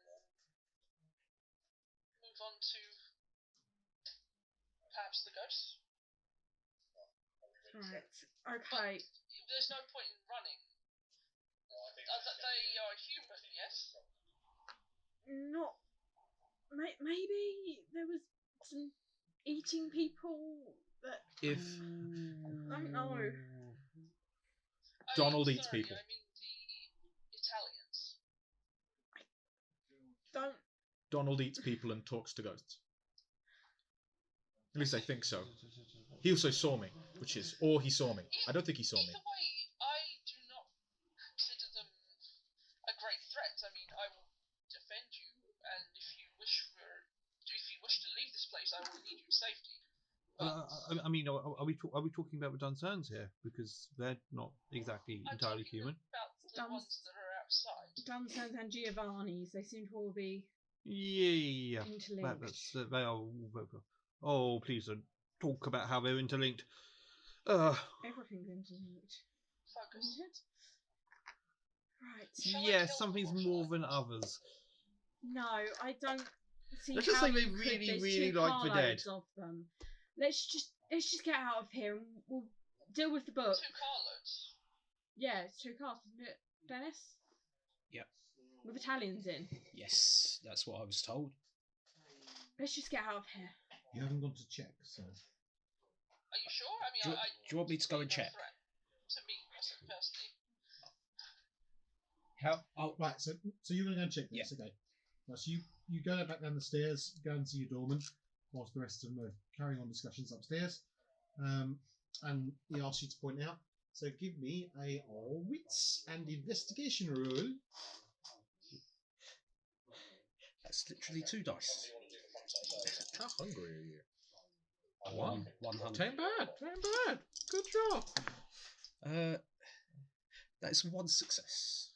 move on to perhaps the ghosts. Right. Okay. There's no point in running. They are human, yes? Not. Maybe there was some eating people that. If I don't know. Donald I mean, eats sorry, people. I mean the Italians. Don't. Donald eats people and talks to ghosts. At least I think so. He also saw me, or he saw me. I don't think he saw me. Either way, I do not consider them a great threat. I mean, I will defend you, and if you wish to leave this place, I will lead you to safety. I mean, are we talking about the Duncerns here? Because they're not exactly I'm entirely talking human. about the ones that are outside. Dunsans and Giovanni's. They seem to all be Yeah. interlinked. They are. Oh, please don't talk about how they're interlinked. Everything's interlinked. Focus. Isn't it? Right. Shall I Yes, kill some things them or more shall I than not? others. No, I don't see. Let's just how say they you could. really, There's really two like the carloads dead. of them. Let's just get out of here and we'll deal with the book. 2 carloads. Yeah, it's 2 cars, isn't it, Dennis? Yep. with Italians in? Yes, that's what I was told. Let's just get out of here. You haven't gone to check, so. Are you sure? I mean, Do you want me to go and check? To me personally. How? Oh, Right, so you're going to go and check this, okay. Right, so you go back down the stairs, go and see your doorman, whilst the rest of them are carrying on discussions upstairs. And he asks you to point out. So give me a wits and investigation roll. that's literally 2 dice. How hungry are you? 100. Ain't bad. Good job. That's 1 success.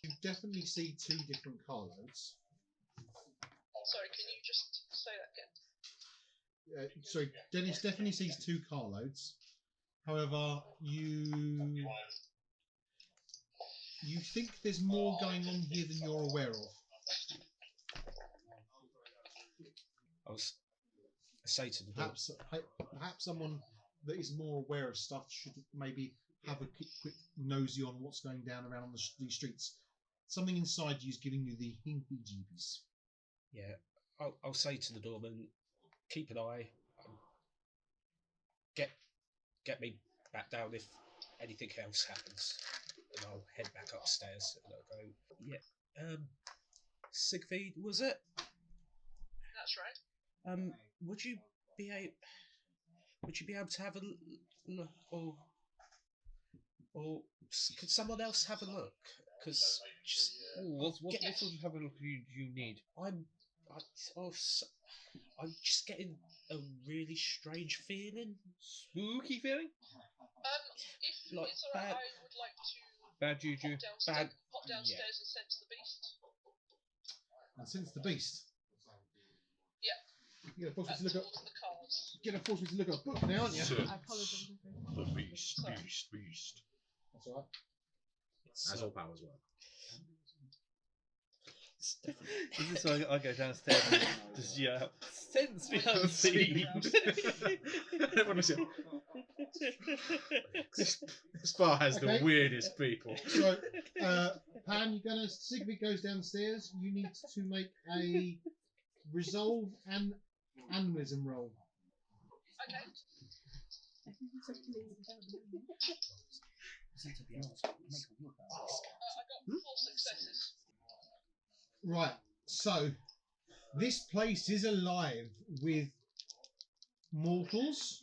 You definitely see 2 different carloads. Sorry, can you just say that again? Sorry, Dennis definitely sees 2 carloads. However, you think there's more going on here than you're aware of. I say to the door. Perhaps someone that is more aware of stuff should maybe have a quick nosy on what's going down around on these streets. Something inside you is giving you the heebie-jeebies. Yeah, I'll say to the doorman, keep an eye. Get me back down if anything else happens, and I'll head back upstairs and I'll go. Yeah, Sigfried, was it? That's right. Would you be able to have a look, or could someone else have a look? Because What sort of have a look do you need? I'm just getting a really strange feeling. Spooky feeling? If Like it's alright, bad- I would like to Bad juju. pop downstairs and sense the beast. And since the beast. Yeah. You're gonna force me to look Towards the cars. You're gonna force me to look at a book now, aren't you? I apologise. The beast. That's alright. As all powers work. Is this why I go downstairs and just yell, sense me unseen? Everyone is this bar has Okay. the weirdest people. So, Pan, Sigrid goes downstairs. You need to make a resolve and animalism roll. Okay. I got 4 successes. Right, so this place is alive with mortals.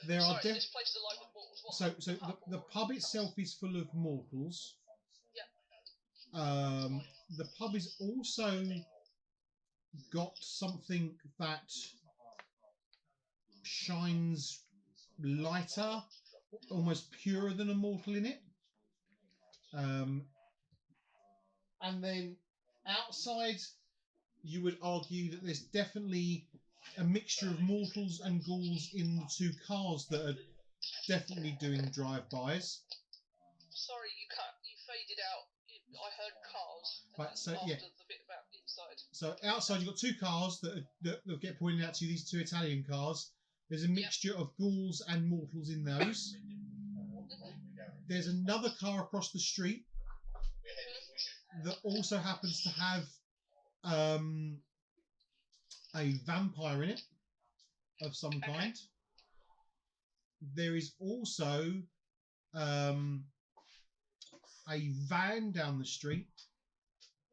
There are Sorry, this place is alive with mortals. What? so the pub itself is full of mortals. Yeah. The pub is also got something that shines lighter, almost purer than a mortal in it. And then outside, you would argue that there's definitely a mixture of mortals and ghouls in the 2 cars that are definitely doing drive-bys. Sorry, you faded out. I heard cars. And Right, then so, after yeah. the bit about inside. So outside, you've got 2 cars that get pointed out to you, these 2 Italian cars. There's a mixture of ghouls and mortals in those. There's another car across the street that also happens to have a vampire in it of some kind. There is also a van down the street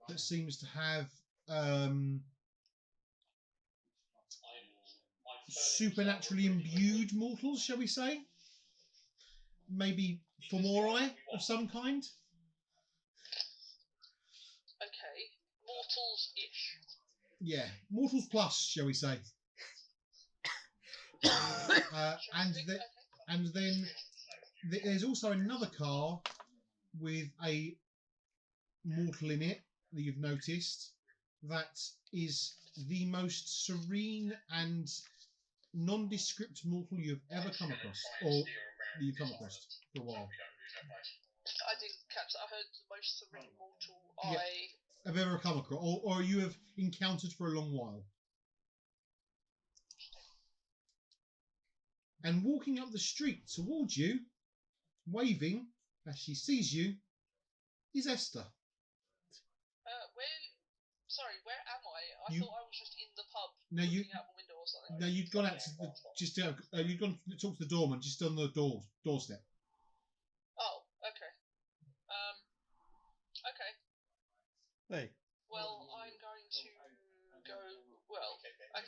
that seems to have supernaturally imbued mortals, shall we say? Maybe Fomori of some kind. Okay. Mortals-ish. Yeah, mortals plus, shall we say? And then there's also another car with a mortal in it that you've noticed that is the most serene and nondescript mortal you've ever come across, or that you've come across for a while. I didn't catch that. I heard the most serene mortal Yeah. Have ever come across, or you have encountered for a long while. And walking up the street towards you, waving as she sees you, is Esther. Where am I? I You- thought I was just in the pub No, looking out the window or something. No, you'd gone out to you'd gone to talk to the doorman just on the doorstep. Oh, okay. Okay. Hey, Well, I'm going to go. Well, okay. I'm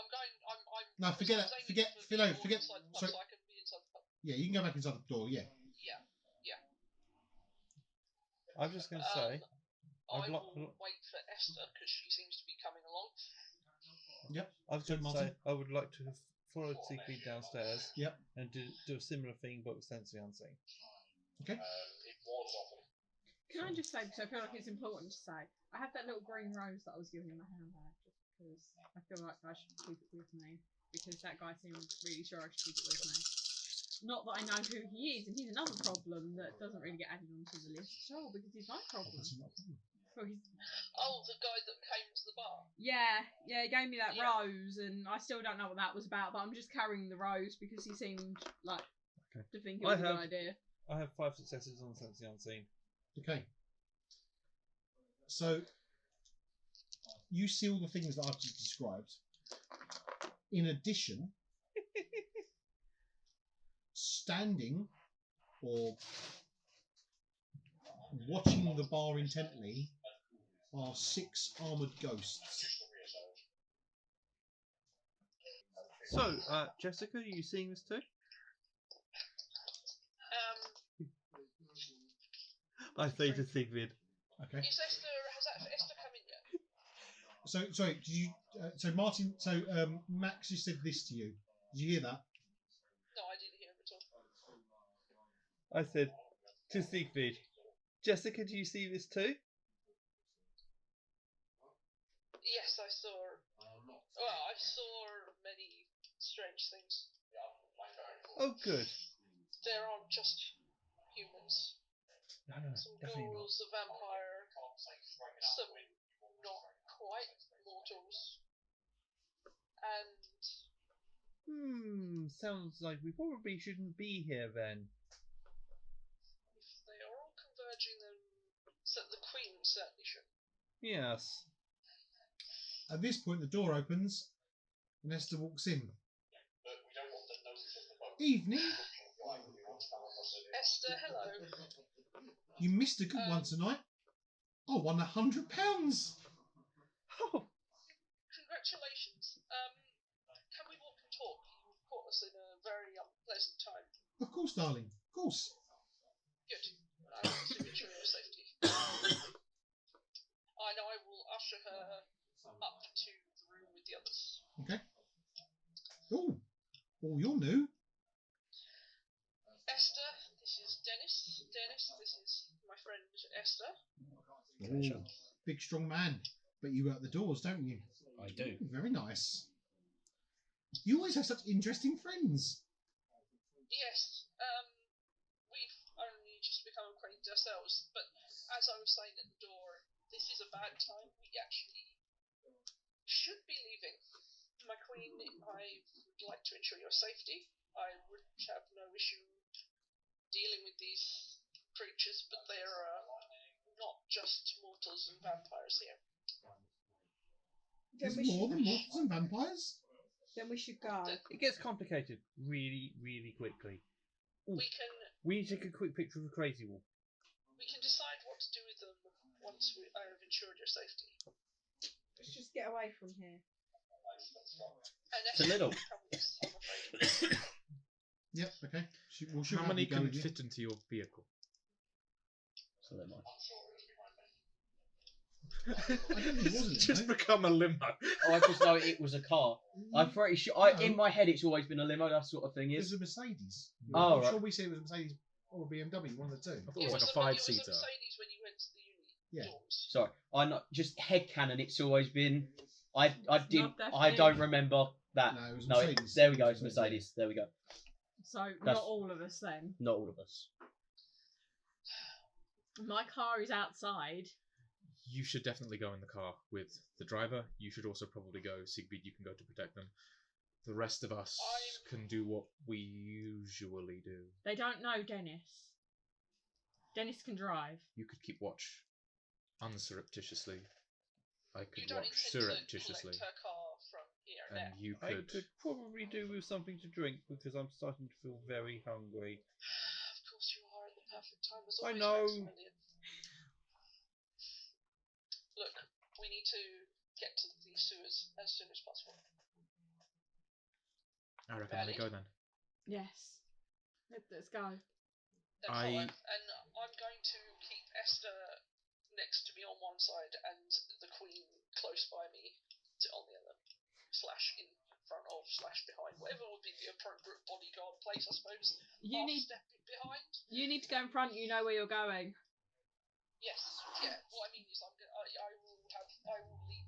going. I'm. No, forget I that. was aiming for the door Forget. inside the pub, Sorry. so I can be inside the pub. Yeah, you can go back inside the door. Yeah. Yeah. I'm just going to say, I I'd will like. wait for Esther because she seems to be coming along. Yep. I was So, going to Martin? say I would like to have followed Siegfried downstairs. Yep. And do a similar thing, but with Sensei Unseen. Okay. Can I just say, because I feel like it's important to say, I have that little green rose that I was given in my handbag just because I feel like I should keep it with me because that guy seemed really sure I should keep it with me. Not that I know who he is, and he's another problem that doesn't really get added onto the list at all because he's my problem. Well, Oh, the guy that came to the bar. yeah, he gave me that Yeah. rose, and I still don't know what that was about, but I'm just carrying the rose because he seemed like Okay. to think it was a good idea. I have 5 successes on Sensei Unseen. Okay. So you see all the things that I've just described. In addition, standing or watching the bar intently are 6 armoured ghosts. So, Jessica, are you seeing this too? I say to Siegfried. Okay. Has Esther come in yet? So sorry, did you? So Martin, Max just said this to you. Did you hear that? No, I didn't hear him at all. I said to Siegfried, Jessica, do you see this too? Yes, I saw. Well, I saw many strange things. Oh, good. There aren't just humans. No, Some definitely not. ghouls, a vampire, some not quite mortals, and Sounds like we probably shouldn't be here then. if they are all converging, then the Queen certainly should. Yes. At this point, the door opens, and Esther walks in. Evening. Esther, hello. You missed a good one tonight. I won £100. Oh, Congratulations. Can we walk and talk? You've caught us in a very unpleasant time. Of course, darling. Of course. Good. I want to ensure your safety. I will usher her up to the room with the others. Okay. Oh, you're new. Esther, this is Dennis. Dennis, this is my friend Esther. Oh, big, strong man. But you work the doors, don't you? I do. Very nice. You always have such interesting friends. Yes, we've only just become acquainted ourselves, but as I was saying at the door, this is a bad time. We actually should be leaving. My queen, I would like to ensure your safety. I would have no issue dealing with these creatures, but they are not just mortals and vampires here. There's more than mortals and vampires. Then we should go. it gets complicated really, really quickly. Ooh, We we need to take a quick picture of the crazy wall. can decide what to do with them once I have ensured your safety. Let's just get away from here. And To Lidl. comes, I'm afraid. Yep. Okay. We'll How many go can with you. fit into your vehicle? So am I. I don't think it wasn't. Just no? become a limo. Oh, I just know it was a car. I'm pretty sure. In my head, it's always been a limo. That sort of thing It is. was a Mercedes. Oh, I'm right. sure we said it was a Mercedes or a BMW, one of the two. I thought it was like a It was 5-seater. a Mercedes when you went to the uni Yeah. dorms. Sorry, I know. Just headcanon. It's always been. I didn't. Not I definitely. don't remember that. No, it was No, Mercedes. there we go. It's Mercedes. There we go. So That's- not all of us then. Not all of us. My car is outside. You should definitely go in the car with the driver. You should also probably go. Siegfried, you can go to protect them. The rest of us can do what we usually do. They don't know Dennis. Dennis can drive. You could keep watch unsurreptitiously. I You could don't watch intend to surreptitiously, collect her car from here and now. you I could. could probably do with something to drink because I'm starting to feel very hungry. Of course you are at the perfect time as I always, know. Maximilian. Look, we need to get to the sewers as soon as possible. I reckon we go then. Yes. Let's go. Then fine. And I'm going to keep Esther next to me on one side and the Queen close by me on the other. / in front of / behind. Whatever would be the appropriate bodyguard place, I suppose. Step behind. You need to go in front. You know where you're going. Yes. Yeah. What I mean is, I will lead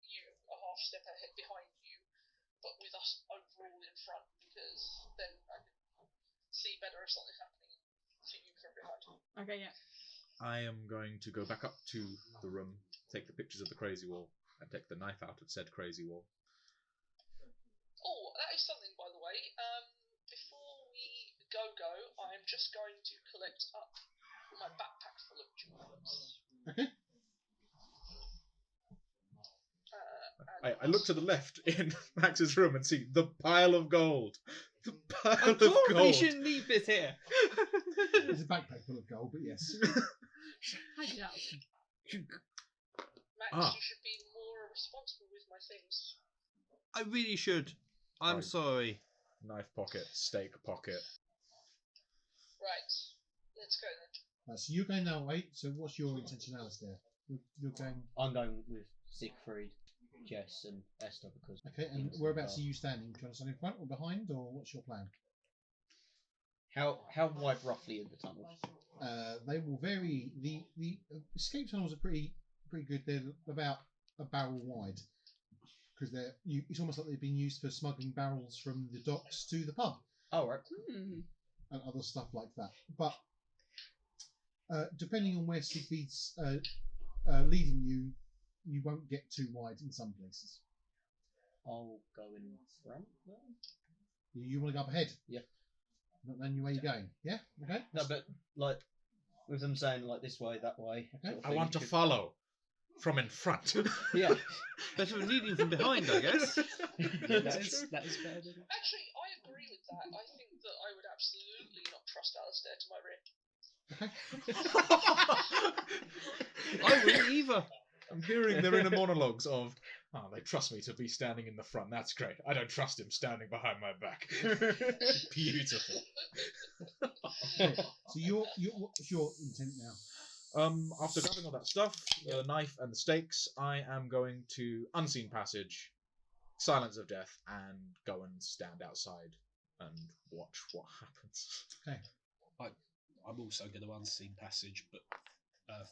you a half step ahead behind you, but with us overall in front, because then I can see better if something's happening to you from behind. Okay. Yeah. I am going to go back up to the room, take the pictures of the crazy wall, and take the knife out of said crazy wall. Oh, that is something, by the way. Before we go, I am just going to collect up my backpack full of jewels. Okay. I look to the left in Max's room and see the pile of gold. The pile of Probably gold. shouldn't leave this here. There's a backpack full of gold, but yes. Hide it up. Max, you should be more responsible with my things. I really should. I'm Right. sorry. Knife pocket, steak pocket. Right, let's go then. So you're going that way. So what's your intention, Alistair? You're going. I'm going with Siegfried, Jess, and Esther because. Okay, and whereabouts are you standing? Do you want to stand in front or behind, or what's your plan? How wide roughly are the tunnels? They will vary. The escape tunnels are pretty good. They're about a barrel wide because it's almost like they've been used for smuggling barrels from the docks to the pub. Oh, right. And other stuff like that. But depending on where Siegfried's leading you, you won't get too wide in some places. I'll go in front then. You want to go up ahead? Yeah. Not knowing where you're going. Yeah. Okay. No, but like with them saying like this way, that way. Okay. sort of I thing, want to should- follow from in front. Yeah. Better than leading from behind, I guess. That is better than it. Actually, I agree with that. I think that I would absolutely not trust Alistair to my rear. I wouldn't either. I'm hearing their inner monologues of, oh, they trust me to be standing in the front. That's great. I don't trust him standing behind my back. Beautiful. Okay. So what's your intent now? After grabbing all that stuff, the knife and the stakes, I am going to unseen passage, silence of death, and go and stand outside and watch what happens. Okay. I'm also going to unseen passage, but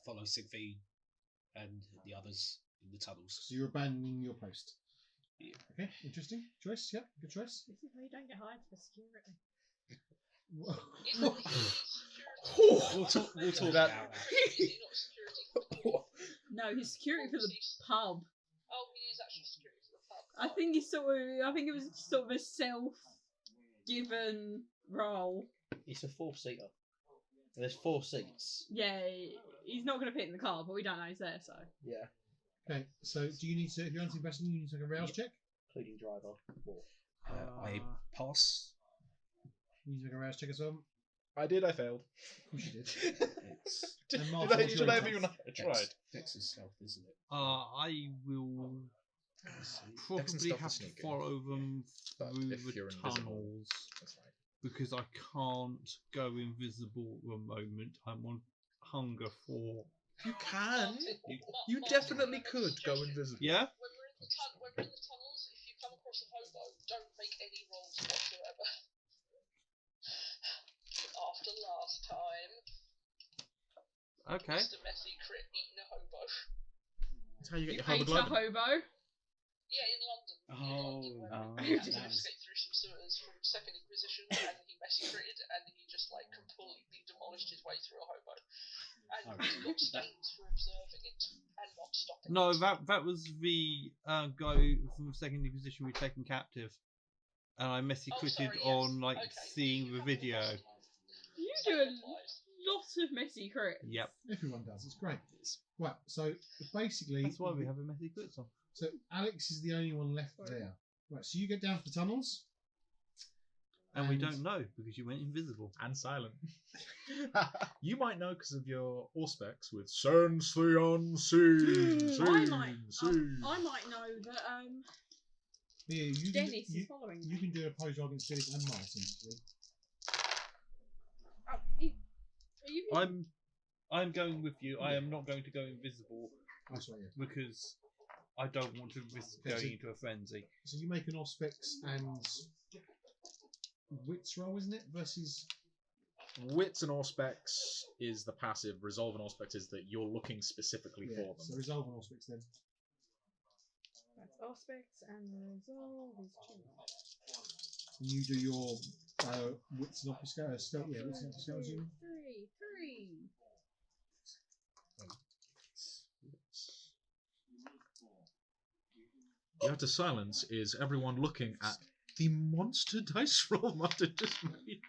follow Siegfried and the others in the tunnels. So you're abandoning your post. Yeah. Okay. Interesting choice. Yeah. Good choice. This is where you don't get hired for security. Is he security? We'll talk about that. Is he not security? No, he's security for the pub. Oh, he is actually security for the pub. I think it was sort of a self-given role. It's a 4-seater. There's 4 seats. Yeah, he's not going to fit in the car, but we don't know he's there, so. Yeah. Okay. So do you need to? If you're unseen passage, you need to take a rouse check. Including driver. I pass. You need to make a rouse check as well. I did, I failed. Of course you did. It's And Did Martha, I, what's did your I intent? even I tried? Dex is stealth, isn't it? I will Dex and probably stealth have is to sneaking. follow them But through if the you're invisible, tunnels that's fine. because I can't go invisible at the moment. I'm on hunger for. You can. Martin, You Martin, definitely I have a could go suggestion. invisible. Yeah. When we're in the tunnels, if you come across a hobo, don't make any rolls whatsoever. After last time, Okay. Mr. Messy crit eating a hobo. That's how you get You your hobo ate a blood. hobo? Yeah, in London. Oh, in London, where oh, we had to that was- escape through some sewers from Second Inquisition, and he messy critted, and he just like completely demolished his way through a hobo. And Oh, he got stains for observing it and not stopping. No, it. that was the guy from the Second Inquisition we taken captive, and I messy Oh, critted sorry, yes. on like Okay, seeing you the have video. lost. You Same do applies. lot of messy crits. Yep. Everyone does. It's great. Right. So basically, That's why we have a messy crit song. So Alex is the only one left there. Right. So you get down to the tunnels. And we don't know because you went invisible. And silent. You might know because of your Auspex with Sense the Unseen. I might know that Yeah, you Dennis can, is following me. You can do a pose roll against Dennis and Martin, actually. Oh, are you? I'm going with you. I am not going to go invisible That's right, yeah. because I don't want to risk going into a frenzy. So you make an Auspex and wits roll, isn't it? Versus Wits and Auspex is the passive. Resolve and Auspex is that you're looking specifically for them. So resolve and Auspex then. That's Auspex and resolve is 2. And you do your wits and Auspex. Wits and Auspex, assuming. 3. You have to silence is everyone looking at the monster dice roll Martin just made.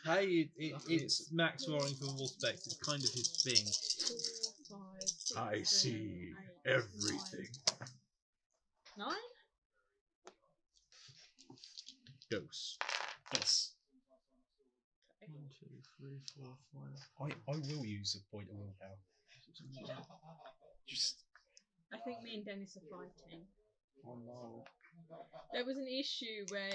Hey, it's Max rolling for Wolfspex. It's kind of his thing. 4, 5, 6, I 7, see 8, everything. 9. Ghost. Yes. 1, 2, 3, 4, 5. I will use a point of willpower. Just I think me and Dennis are fighting. Oh no. There was an issue where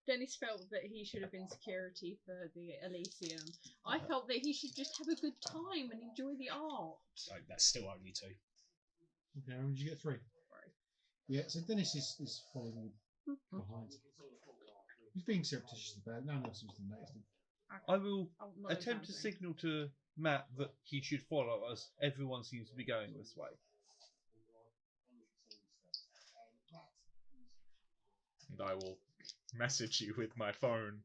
Dennis felt that he should have been security for the Elysium. I felt that he should just have a good time and enjoy the art. so that's still only 2. Okay, and did you get 3? 3. Yeah, so Dennis is following you behind. He's being surreptitious about it. No one else seems to notice him. I will Oh, not attempt to exactly. signal to Matt that he should follow us. Everyone seems to be going this way. And I will message you with my phone.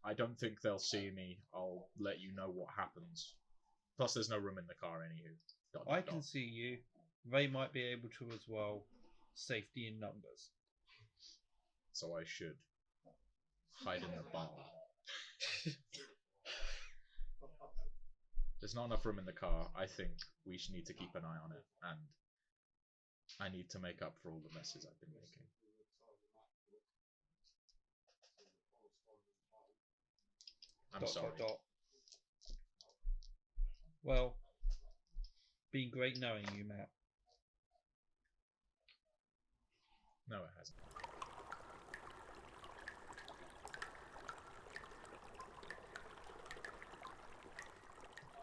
I don't think they'll see me. I'll let you know what happens. Plus, there's no room in the car, anywho. I can see you. They might be able to as well. Safety in numbers. So I should hide in a bar. There's not enough room in the car. I think we should need to keep an eye on it, and I need to make up for all the messes I've been making. I'm sorry. Well, been great knowing you, Matt. No, it hasn't.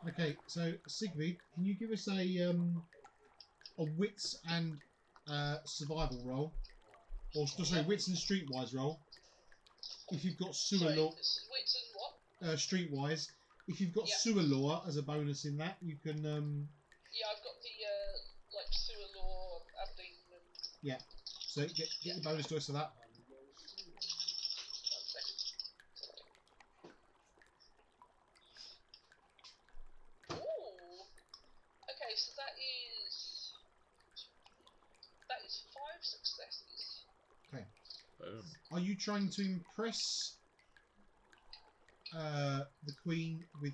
Okay, so Sigrid, can you give us a wits and survival roll, or sorry, wits and streetwise roll? If you've got sewer Sorry, law, wits and what? streetwise, if you've got Yeah. sewer law as a bonus in that, you can Yeah, I've got the like sewer law, Aberdeen, and so get the bonus dice for that. 1 second. Ooh. Okay, so that is 5 successes. Boom. Are you trying to impress the Queen with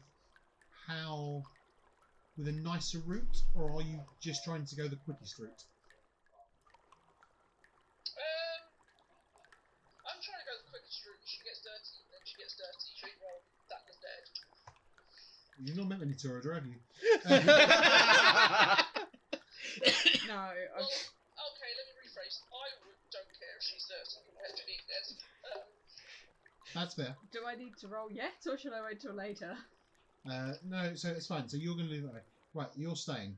a nicer route, or are you just trying to go the quickest route? I'm trying to go the quickest route. She gets dirty, then she gets dirty. She roll that and dead. You've not met many Torador, have you? No, Well, okay, let me rephrase. Don't care if she's dirty compared to being dead. That's fair. do I need to roll yet, or should I wait till later? No, so it's fine. So you're going to do that way. Right, you're staying.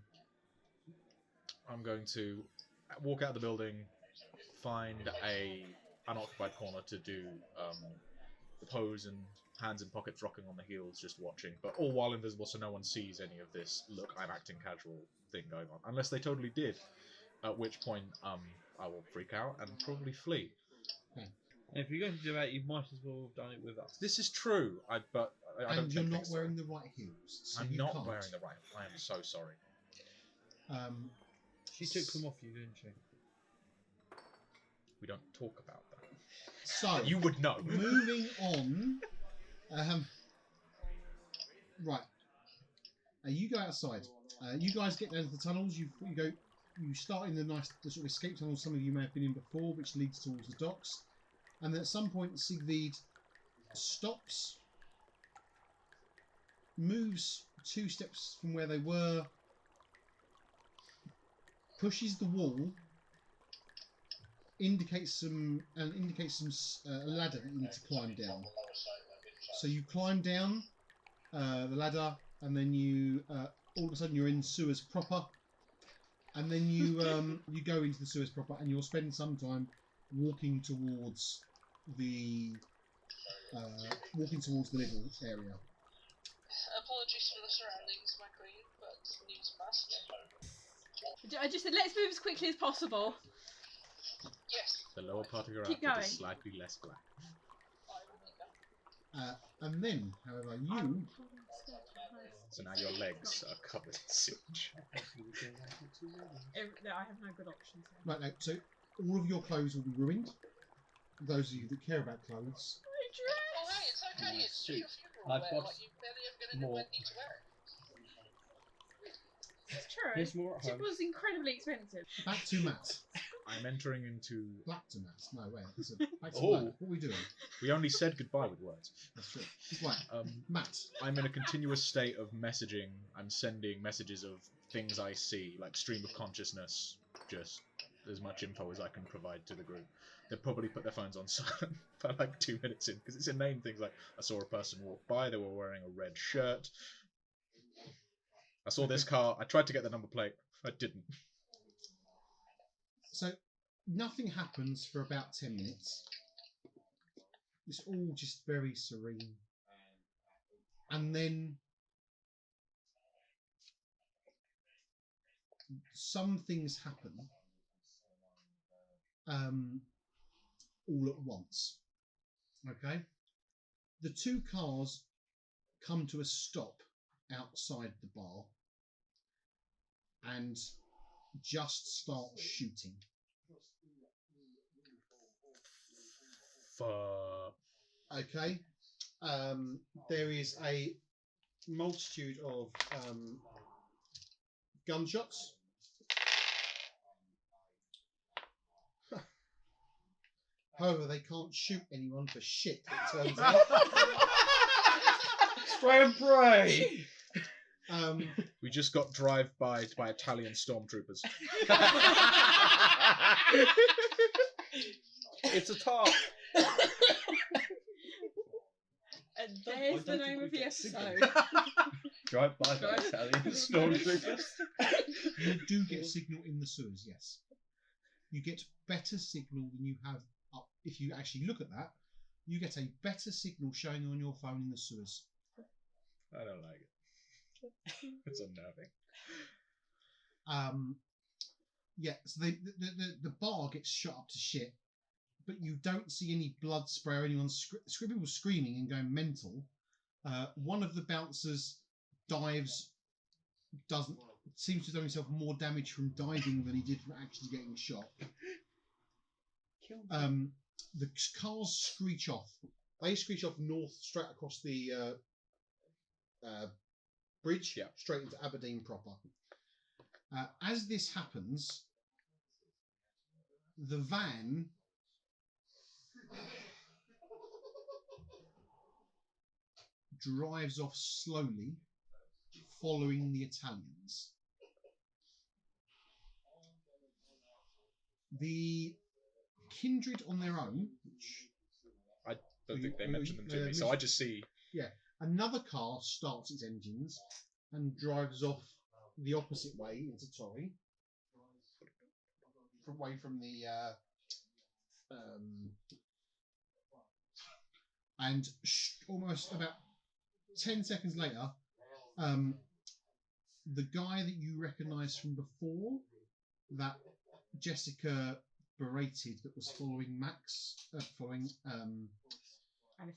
I'm going to walk out of the building, find a unoccupied corner to do the pose and hands in pockets, rocking on the heels, just watching. But all while invisible, so no one sees any of this. Look, I'm acting casual thing going on, unless they totally did. At which point, I will freak out and probably flee. If you're going to do that, you might as well have done it with us. This is true. But I don't And you're think not so. wearing the right heels. So I'm you not can't. wearing the right. I am so sorry. She took them off you, didn't she? We don't talk about that. So You would know. moving on. Right. You go outside. You guys get down to the tunnels. You start in the sort of escape tunnels some of you may have been in before, which leads towards the docks. And then at some point, Sigrid stops, moves 2 steps from where they were, pushes the wall, indicates a ladder that you need to climb down. So you climb down the ladder, and then you all of a sudden you're in sewers proper, and then you you go into the sewers proper, and you'll spend some time walking towards the little area. Apologies for the surroundings, my queen, but news must. I just said, let's move as quickly as possible. Yes. The lower part of your Keep outfit going. is slightly less black. And then, however, you So now your legs are covered in sewage. I have no good options here. right now, so all of your clothes will be ruined. Those of you that care about clothes. Oh, hey, it's okay. It's Suit. your funeral I've wear. got Like, you barely ever going to more. need to wear it. It's true. Here's more at It home. was incredibly expensive. Back to Matt. I'm entering into. Back to Matt. No, wait. Back to Oh. Matt. What are we doing? We only said goodbye with words. That's true. Right, Matt. I'm in a continuous state of messaging. I'm sending messages of things I see, like stream of consciousness, just as much info as I can provide to the group. They'll probably put their phones on silent by like 2 minutes in, because it's inane things like, I saw a person walk by, they were wearing a red shirt. I saw this car, I tried to get the number plate, I didn't. So, nothing happens for about 10 minutes. It's all just very serene. And then some things happen all at once. Okay? The 2 cars come to a stop outside the bar and just start shooting. Okay. There is a multitude of gunshots. However, they can't shoot anyone for shit, it turns out. Spray and pray! We just got drive-by by Italian stormtroopers. It's a top. And there's the don't name think of we the get signal. episode. Drive by the Italian stormtroopers. You do get signal in the sewers, yes. You get better signal than you have up. If you actually look at that, you get a better signal showing on your phone in the sewers. I don't like it. It's unnerving. Yeah, so the bar gets shot up to shit, but you don't see any blood spray or anyone people screaming and going mental. One of the bouncers seems to do himself more damage from diving than he did from actually getting shot. The cars screech off. They screech off north, straight across the bridge, straight into Aberdeen proper. As this happens, the van drives off slowly, following the Italians. The kindred on their own, which I don't think they mentioned them to me, so I just see. Yeah, another car starts its engines and drives off the opposite way into Torry, away from the and almost about 10 seconds later, the guy that you recognise from before, that Jessica berated, that was following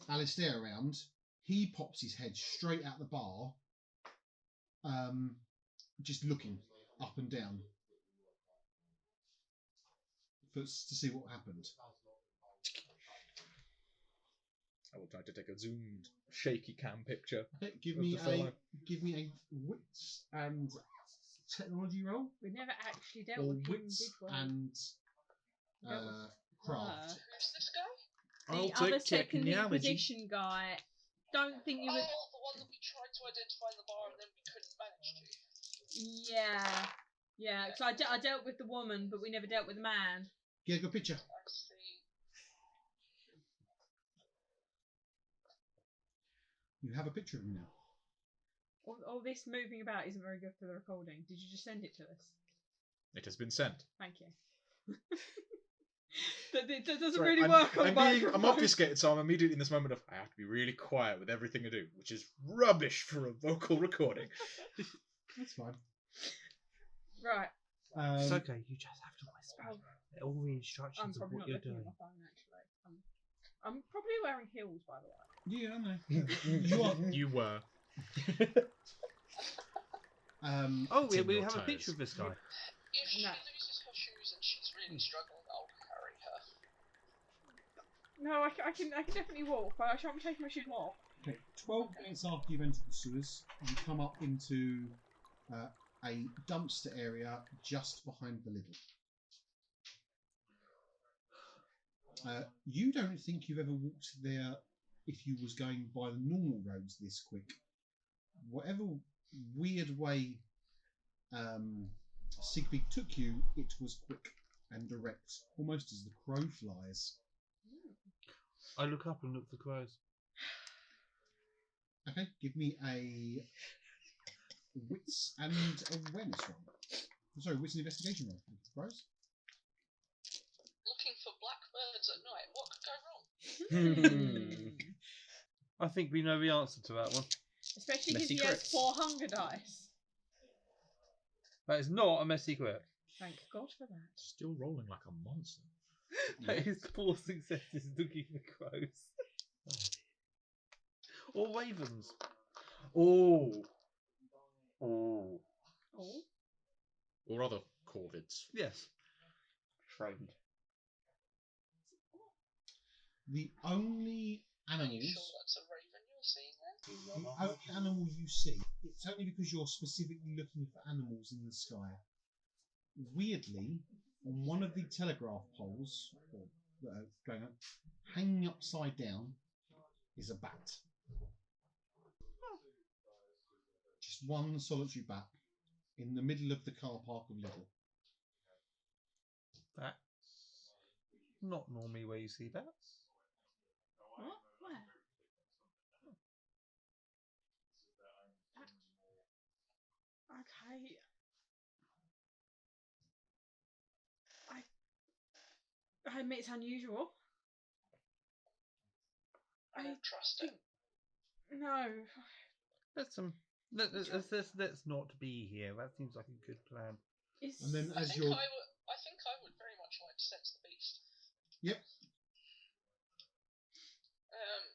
Alistair around, he pops his head straight out the bar, just looking up and down to see what happened. I will try to take a zoomed, shaky cam picture. Give Of me the fellow. a wits and technology roll, We never actually dealt or with him, did wits we? and Dealt with craft. Who's this guy? The other second Inquisition guy. Don't think you would. Oh, the one that we tried to identify in the bar and then we couldn't manage to. Yeah. Yeah, because I dealt with the woman, but we never dealt with the man. Get a good picture. I see. You have a picture of him now. All this moving about isn't very good for the recording. Did you just send it to us? It has been sent. Thank you. that doesn't Sorry, really work on I'm microphone. obfuscated, so I'm immediately in this moment of I have to be really quiet with everything I do, which is rubbish for a vocal recording. That's fine. Right. It's okay, you just have to whisper. Oh, All the I'm instructions of probably what not you're looking doing. at my phone, actually. I'm probably wearing heels, by the way. Yeah, I know. You are. You were. Oh, It's in we your have a toes. picture of this guy. If she No. loses her shoes and she's really struggling, I'll carry her. No, I can definitely walk, but I shan't be taking my shoes off. Okay, 12 minutes after you've entered the sewers, you come up into a dumpster area just behind the Lidl. You don't think you've ever walked there if you was going by the normal roads this quick. Whatever weird way Siegfried took you, it was quick and direct, almost as the crow flies. I look up and look for crows. Okay, give me a wits and awareness roll. Sorry, wits and investigation roll. Crows? Looking for black birds at night. What could go wrong? I think we know the answer to that one. Especially because Messy he has crits. 4 hunger dice. That is not a messy crit. Thank God for that. Still rolling like a monster. That is 4 successes looking for crows. Or ravens. Oh. Oh. Oh. Or other corvids. Yes. Trained. The only Are you animals, sure that's a raven you're seeing there? the only animal you see, it's only because you're specifically looking for animals in the sky. Weirdly, on one of the telegraph poles, that are going up, hanging upside down, is a bat. Just one solitary bat in the middle of the car park of Lidl. That's not normally where you see bats. What? Where? Okay. I admit it's unusual. I don't trust it. No. Let's not be here. That seems like a good plan. It's... And then I as think you're... I think I would very much like to sense the beast. Yep.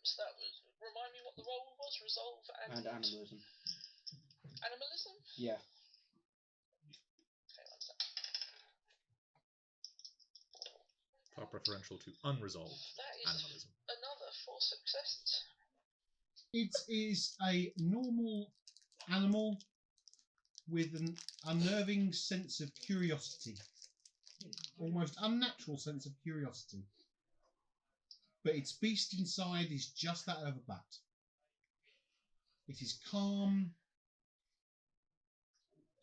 So that was. Remind me what the role was. Resolve and animalism. Animalism. Yeah. Okay, one sec. Far preferential to unresolved That is animalism. another 4 successes. It is a normal animal with an unnerving sense of curiosity. Almost unnatural sense of curiosity. But its beast inside is just that of a bat. It is calm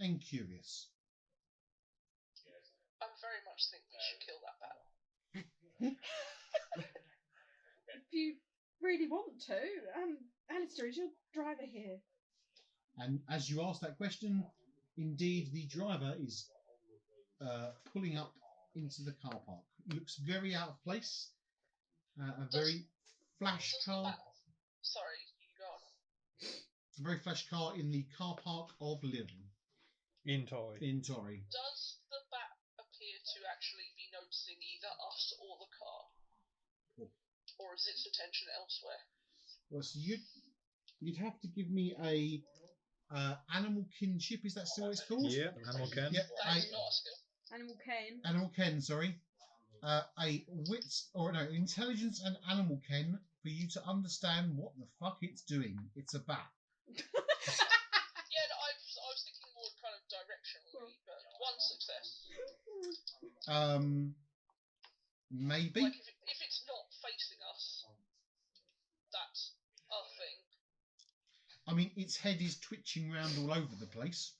and curious. I very much think we should kill that bat. If you really want to, Alistair, is your driver here? And as you ask that question, indeed the driver is pulling up into the car park. It looks very out of place. A very flash Does car. the bat... Sorry, you go on. A very flash car in the car park of Lidl In Toy. in Torry. Does the bat appear to actually be noticing either us or the car? Cool. Or is its attention elsewhere? Well, so you'd have to give me a animal kinship. Is that still what it's called? Yeah, animal can. Yep. That is not a skill. Animal cane. Animal ken. Sorry. A wits or no intelligence and animal ken for you to understand what the fuck it's doing. It's a bat. Yeah, no, I was thinking more kind of directionally, but one success. Maybe. Like if it's not facing us, that's a thing. I mean, its head is twitching around all over the place.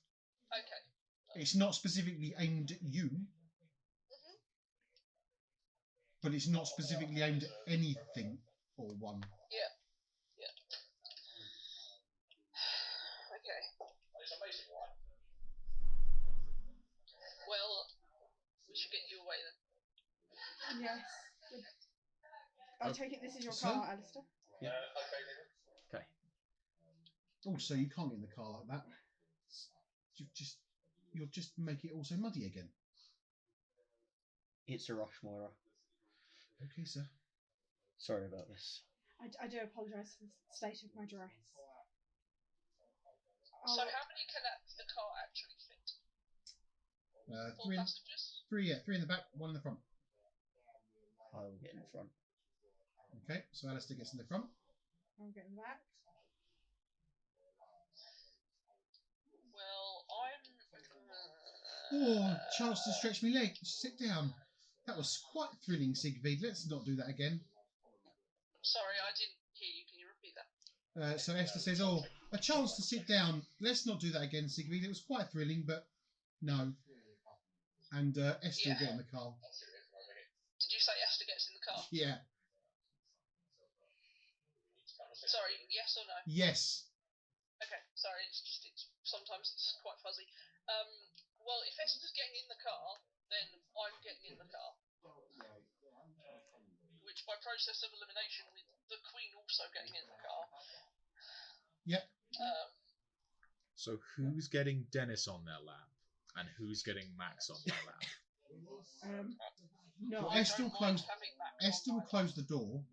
Okay. It's not specifically aimed at you, but it's not specifically aimed at anything or one. Yeah. Yeah. Okay. Well, we should get you away then. Yes. I take it this is your So? car, Alistair. Yeah. Okay. Also, you can't get in the car like that. You'll just make it also muddy again. It's a rush, Moira. Okay, sir. Sorry about this. I do apologise for the state of my dress. So how many can the car actually fit? 4 Three passengers? three in the back, one in the front. I will get in the front. Okay, so Alistair gets in the front. I'll get in the back. Well, Oh, chance to stretch my leg. Sit down. That was quite thrilling, Sigvid. Let's not do that again. sorry, I didn't hear you. Can you repeat that? So Esther says, "Oh, a chance to sit down. Let's not do that again, Sigrid. It was quite thrilling, but no." And Esther will get in the car. Did you say Esther gets in the car? Yeah. Sorry, yes or no? Yes. Okay, sorry, it's sometimes it's quite fuzzy. Well, if Esther's getting in the car, then I'm getting in the car. Which, by process of elimination, with the Queen also getting in the car. Yep. So who's getting Dennis on their lap, and who's getting Max on their lap? No. Well, I Esther don't will mind close. having Max Esther on will my close the door.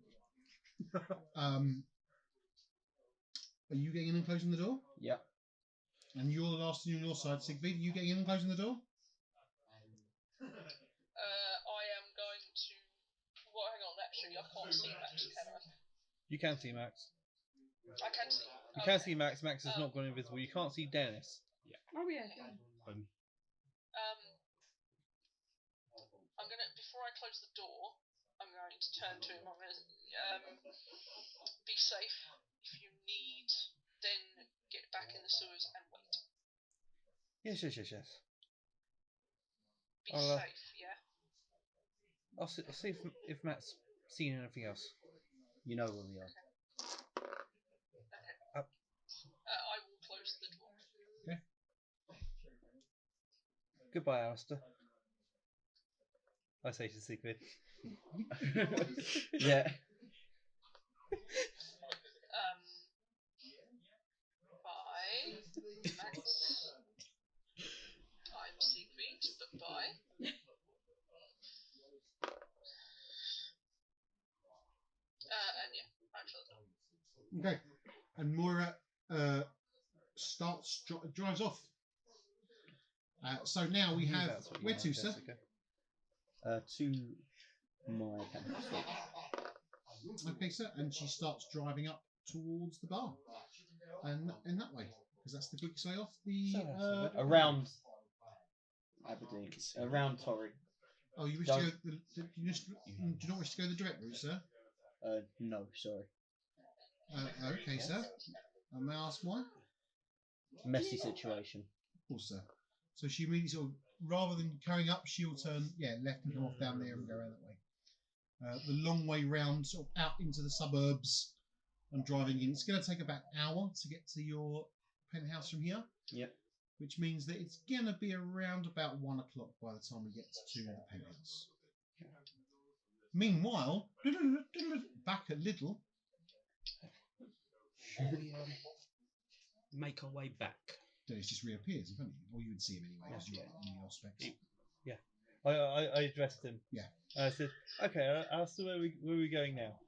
Are you getting in and closing the door? Yep. And you're the last on your side, Sigvid. Are you getting in and closing the door? I am going to. Well, hang on. Actually, I can't see Max, can I? You can see Max. I can see. You can see Max. Max has not gone invisible. You can't see Dennis. Oh yeah. I'm gonna, before I close the door, I'm going to turn to him. I'm gonna be safe. If you need, then get back in the sewers and wait. Yes. Be I'll, safe, yeah. I'll see if Matt's seen anything else. You know where we are. I will close the door. Okay. Goodbye, Alistair. I say to Sigrid. Yeah. Bye, Max. I'm Sigrid, but bye. And yeah, I'm sure. Okay. And Moira drives off. So now we have That's what you where want, to, sir? Jessica. To my penthouse. Okay, sir. And she starts driving up towards the bar, and in that way, because that's the quickest way off the. Around Aberdeen. Around Torry. Oh, you wish Don't- to go? You do not wish to go the direct route, sir. No, sorry. Okay, sir. May I ask why? Messy situation. Of course, sir. So she immediately sort of, rather than carrying up, she'll turn left and come off down there and go around that way. The long way round, sort of out into the suburbs and driving in. It's going to take about an hour to get to your penthouse from here. Yep. Which means that it's going to be around about 1 o'clock by the time we get to the penthouse. Meanwhile, back at Lidl. Should we make our way back? Dennis just reappears in front of you, or you would see him anyway, as you're in your specs. I addressed him. Yeah. I said, okay, Alistair, where are we going now?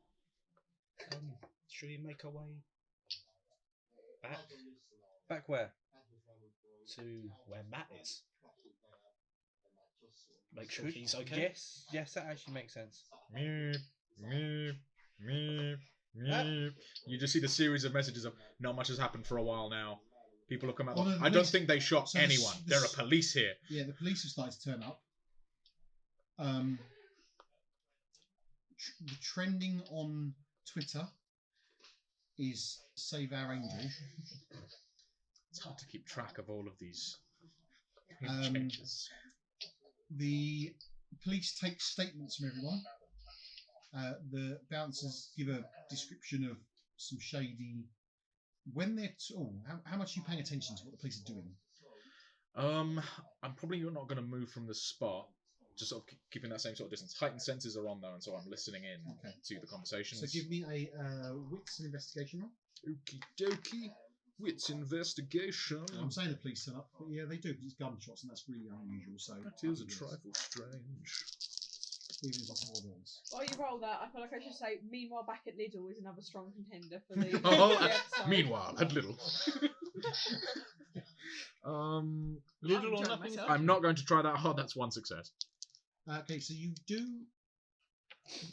Should we make our way back Back where? to where Matt is? Make sure he's okay. Yes, that actually makes sense. Meep, meep, meep, You just see the series of messages of not much has happened for a while now. People have come out. Well, the I don't police- think they shot so anyone. There are police here. Yeah, the police have started to turn up. The trending on Twitter is Save Our Angel. It's hard to keep track of all of these Um, changes. The police take statements from everyone. The bouncers give a description of some shady. When they're how much are you paying attention to what the police are doing? I'm probably not going to move from the spot. Just sort of keeping that same sort of distance. Heightened senses are on though, and so I'm listening in to the conversations. So give me a wits and investigation roll. Okie dokie. Wits investigation. I'm saying the police turn up, but yeah, they do. It's gunshots, and that's really unusual. So That is a trifle strange. While you roll that, I feel like I should say, meanwhile, back at Lidl is another strong contender for the. Meanwhile, at Lidl. Little or nothing. myself. I'm not going to try that hard. That's one success. Okay, so you do.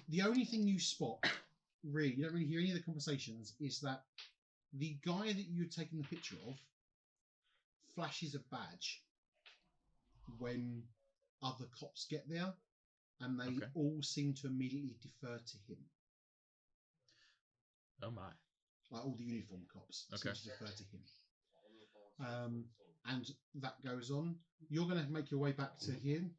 The only thing you spot, really, you don't really hear any of the conversations, is that the guy that you're taking the picture of flashes a badge when other cops get there, and they all seem to immediately defer to him. Oh my! Like all the uniform cops seem to defer to him. And that goes on. You're going to make your way back to him.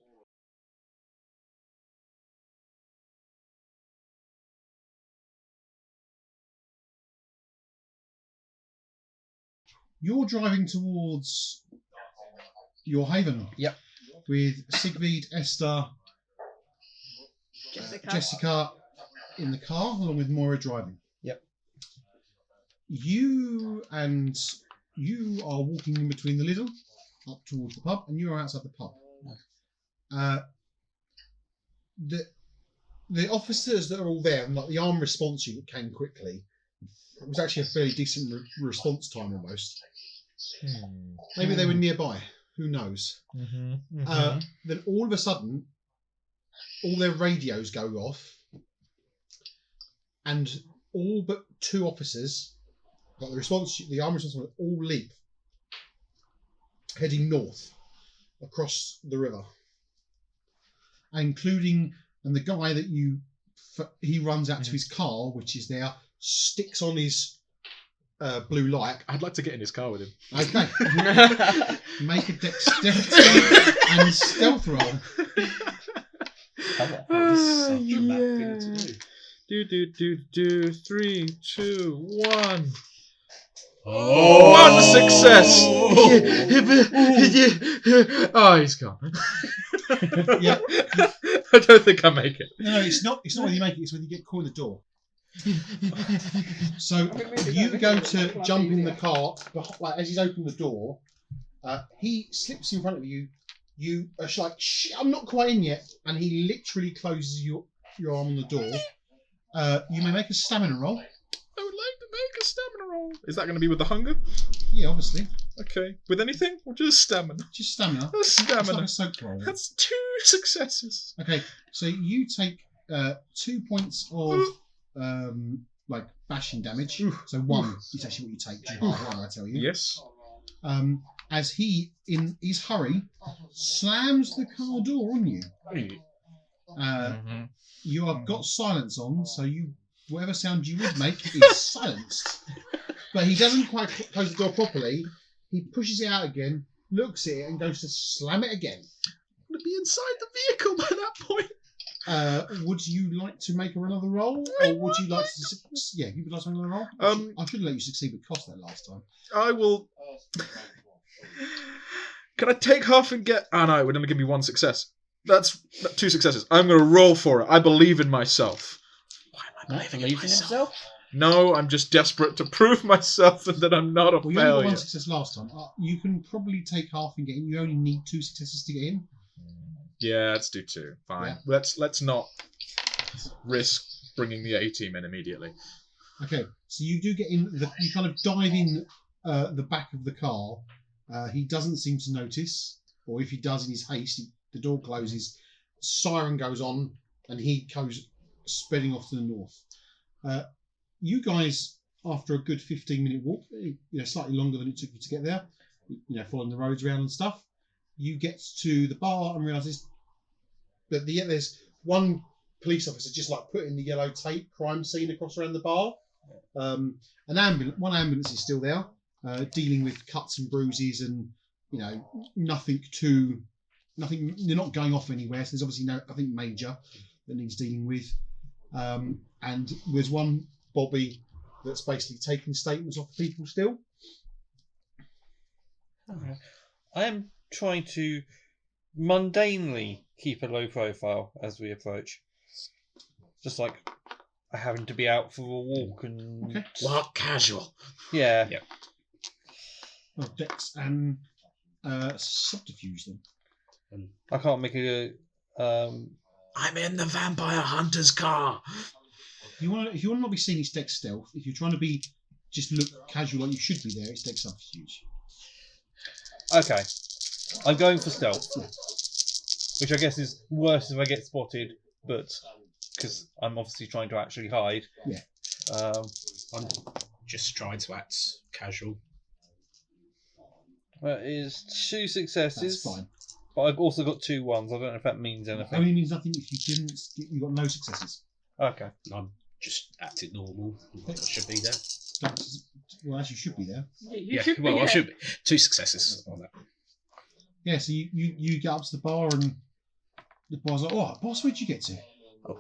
You're driving towards your haven. Yep. With Sigrid, Esther, Jessica in the car, along with Moira driving. Yep. You are walking in between the Lidl, up towards the pub, and you are outside the pub. The officers that are all there, and like the armed response unit came quickly. It was actually a fairly decent response time almost. Maybe they were nearby. Who knows? Then all of a sudden, all their radios go off, and all but two officers, like the armed response unit, all leap, heading north across the river, and the guy that he runs out to his car, which is there, sticks on his blue light. I'd like to get in his car with him. Okay. Make a dexterity and stealth roll. This is such a bad thing to do. Do 3, 2, 1. Oh, one success! Oh, he's gone. Yeah. I don't think I make it. No, it's not whether you make it, it's whether you get caught in the door. So you go to jump in the car, like as he's opened the door, he slips in front of you. You are like, shit, I'm not quite in yet, and he literally closes your arm on the door. You may make a stamina roll. I would like to make a stamina roll. Is that going to be with the hunger? Yeah, obviously. Okay. With anything? Or just stamina? Just stamina. That's stamina. It's like a soak roll. That's 2 successes. Okay, so you take 2 points of like bashing damage. So 1 is actually what you take. Too hard, I tell you. Yes. As he, in his hurry, slams the car door on you. You have got silence on, so whatever sound you would make is silenced. But he doesn't quite close the door properly. He pushes it out again, looks at it, and goes to slam it again. I'm going to be inside the vehicle by that point. Would you like to make another roll, or would you like to? Yeah, you would like to make another roll. I should let you succeed with cost that last time. I will. Can I take half and get? Oh no, it would only give me 1 success. That's 2 successes. I'm going to roll for it. I believe in myself. Why am I believing in myself? No, I'm just desperate to prove myself and that I'm not a Well, you failure. only got 1 success last time. You can probably take half and get in. You only need 2 successes to get in. Yeah, let's do 2. Fine. Yeah. Let's not risk bringing the A team in immediately. Okay, so you do get in. You kind of dive in the back of the car. He doesn't seem to notice, or if he does in his haste, the door closes, siren goes on, and he goes speeding off to the north. you guys, after a good 15-minute walk, slightly longer than it took you to get there, following the roads around and stuff, you get to the bar and realise that there's one police officer just like putting the yellow tape crime scene across around the bar. One ambulance is still there, dealing with cuts and bruises and nothing. They're not going off anywhere. So there's obviously nothing major that needs dealing with. And there's one Bobby that's basically taking statements off people still. Okay. I am trying to mundanely keep a low profile as we approach. Just like having to be out for a walk and... Okay. What casual? Yeah. Yeah. Well, Dex and subterfuge then. I can't make a... I'm in the vampire hunter's car. If you want to not be seen, it's Dex stealth. If you're trying to be just look casual like you should be there, it's Dex subterfuge. Okay. I'm going for stealth. Which I guess is worse if I get spotted, but because I'm obviously trying to actually hide. Yeah. I'm just trying to act casual. That is 2 successes. That's fine. But I've also got 2 1s. I don't know if that means anything. Only means nothing if you didn't. You got no successes. Okay. I'm just acting normal. I should be there. Well, as you should be there. Yeah, well, I should be. 2 successes on that. Yeah, so you get up to the bar and the bar's like, "Oh, boss, where'd you get to?" Oh,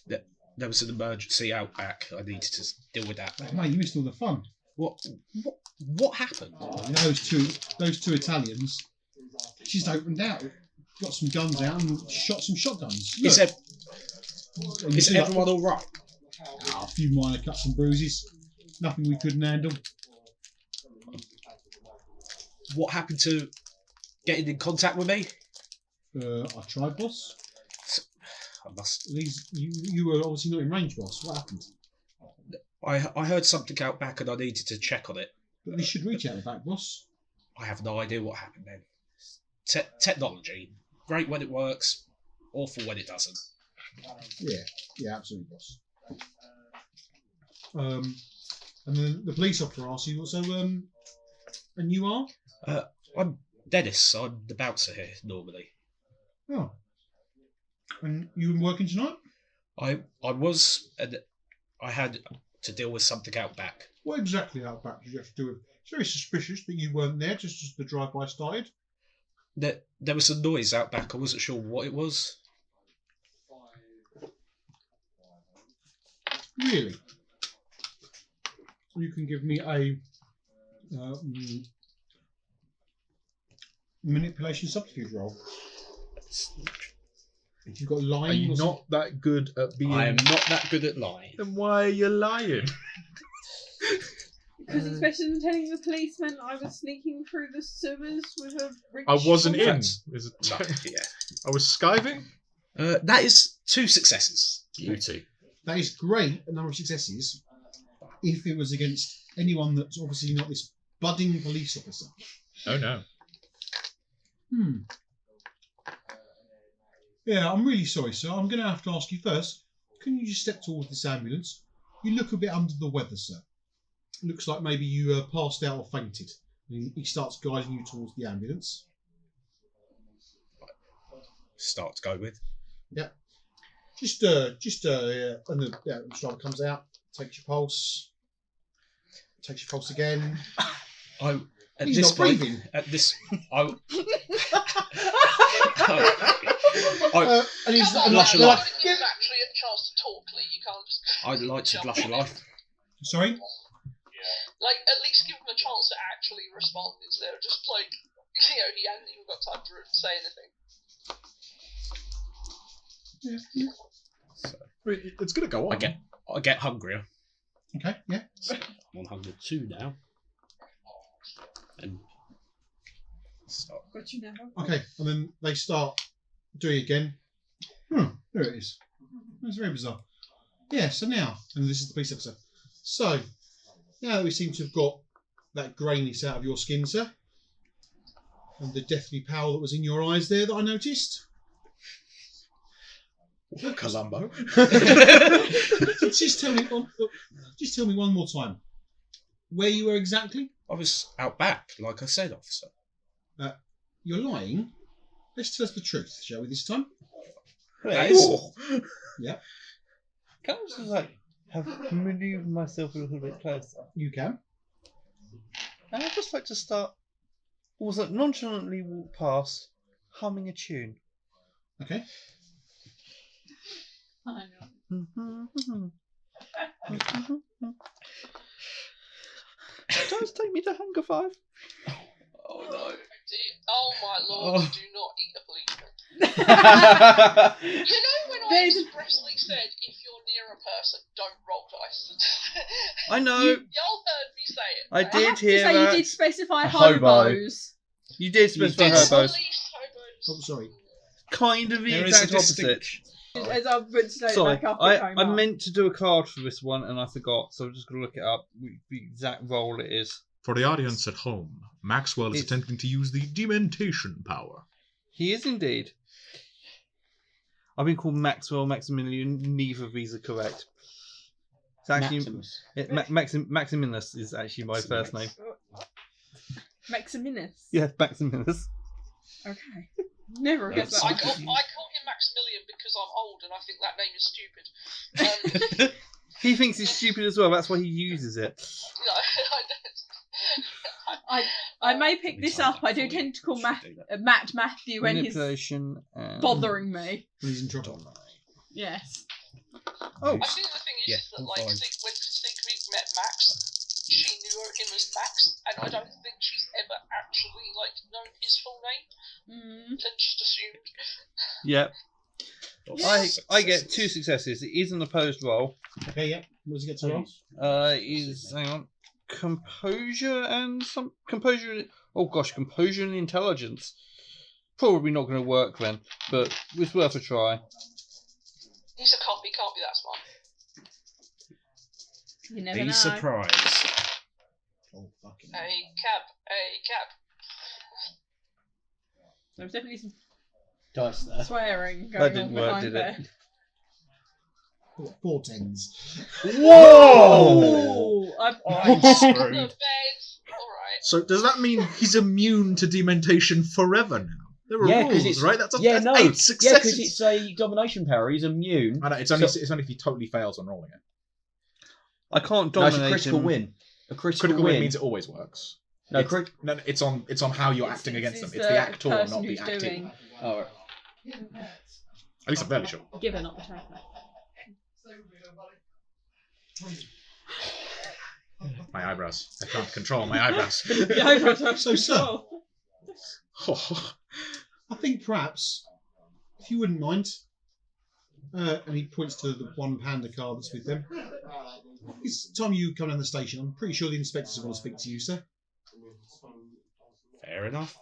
there was an emergency out back. I needed to deal with that. Oh, mate, you missed all the fun. What happened? Those two Italians just opened out, got some guns out and shot some shotguns. Is Look, everyone all right? a few minor cuts and bruises, nothing we couldn't handle. What happened to getting in contact with me? I tried, boss. I must. You were obviously not in range, boss. What happened? I heard something out back and I needed to check on it. But they should reach out the back, boss. I have no idea what happened then. Technology, great when it works, awful when it doesn't. Yeah, absolutely, boss. And then the police officer asks you, so, and you are? I'm Dennis. I'm the bouncer here normally. Oh. And you been working tonight? I was, and I had to deal with something out back. What exactly out back did you have to do with? It's very suspicious that you weren't there just as the drive-by started. There was a noise out back. I wasn't sure what it was. Really? You can give me a manipulation subterfuge roll. If you've got lying, Are you not that good at being? I am not that good at lying. Then why are you lying? Because it's better than telling the policeman I was sneaking through the sewers with a rich... I wasn't in. That's- Is it? No, yeah. I was skiving. That is 2 successes. Beauty. That is great, a number of successes, if it was against anyone that's obviously not this budding police officer. Oh no. Yeah, I'm really sorry, sir. I'm going to have to ask you first. Can you just step towards this ambulance? You look a bit under the weather, sir. Looks like maybe you passed out or fainted. And he starts guiding you towards the ambulance. Start to go with. Yep. And the driver comes out, takes your pulse again. He's not breathing. And he's Blush a Give life. him actually a chance to talk, Lee. You can't just... I'd like to blush a life. Sorry? Like, at least give him a chance to actually respond instead of just, like, he hasn't even got time to say anything. It's gonna go on. I get hungrier. Okay, yeah. I'm on hunger 2 now. And start. Got you now. Okay, and then they start doing it again. There it is. That's very bizarre. Yeah, so now, and this is the police officer. So, now that we seem to have got that grayness out of your skin, sir, and the deathly pallor that was in your eyes there that I noticed, Columbo. Just tell me one more time. Where you were exactly? I was out back, like I said, officer. You're lying. Let's tell us the truth, shall we, this time? Yeah. Can I just have manoeuvred myself a little bit closer? You can. And I'd just like to start, also nonchalantly walk past, humming a tune. Okay. I know. Does take me to Hunger 5. Oh no. Oh my lord, do not eat a policeman. You know when I expressly said if you're near a person, don't roll dice? I know. Y'all heard me say it. I right? did hear So that. you did specify Hobo. hobos. You did specify did. hobos. Police, hobos. Oh, sorry. Kind of the There is a exact opposite. distinction. As I would say Sorry, back up. I meant to do a card for this one and I forgot, so I'm just going to look it up, the exact role it is. For the audience at home, Maxwell is It's- attempting to use the dementation power. He is indeed. I've been called Maxwell, Maximilian, neither of these are correct. It's actually, Maximus. Maximinus is actually my first name. Maximinus. Yeah, Maximinus. Okay. Never guessed I that. call him Maximilian because I'm old and I think that name is stupid. He thinks it's stupid as well, that's why he uses it. I may pick this up. I do tend to call Matt Matthew when he's Manipulation and... bothering me. When he's in trouble. Yes. Oh, I think the thing is Yeah, that all like fine. when Sigrid met Max, she knew him as Max, and I don't think she's ever actually like known his full name and just assumed. yeah. Yes. I get 2 successes. It is an opposed roll. Okay, yeah. What does he get to roll? Hang on, composure and composure and intelligence. Probably not going to work then, but it's worth a try. He's a cop. He can't be that smart. You never Be know. surprised. Oh, fucking A cab. There was definitely some Dice there. swearing going That on didn't work, behind did there. it? 4 tens. Whoa! I'm The Screwed. bed. All right. So does that mean he's immune to dementation forever now? There are 'cause rules, it's right? That's 8 Yeah, because successes. it's a domination power. He's immune. I know, it's only if he totally fails on rolling it. I can't No, it's dominate a critical him. win. A critical, Critical win means it always works. No, No, it's on how you're acting against them. It's the actor, not the acting. doing. Oh, right. At least I'm fairly sure. Given not the taker. My eyebrows. I can't control my eyebrows. So, sir, I think perhaps, if you wouldn't mind, and he points to the one panda car that's with them. It's time you come down the station. I'm pretty sure the inspectors want to speak to you, sir. Fair enough.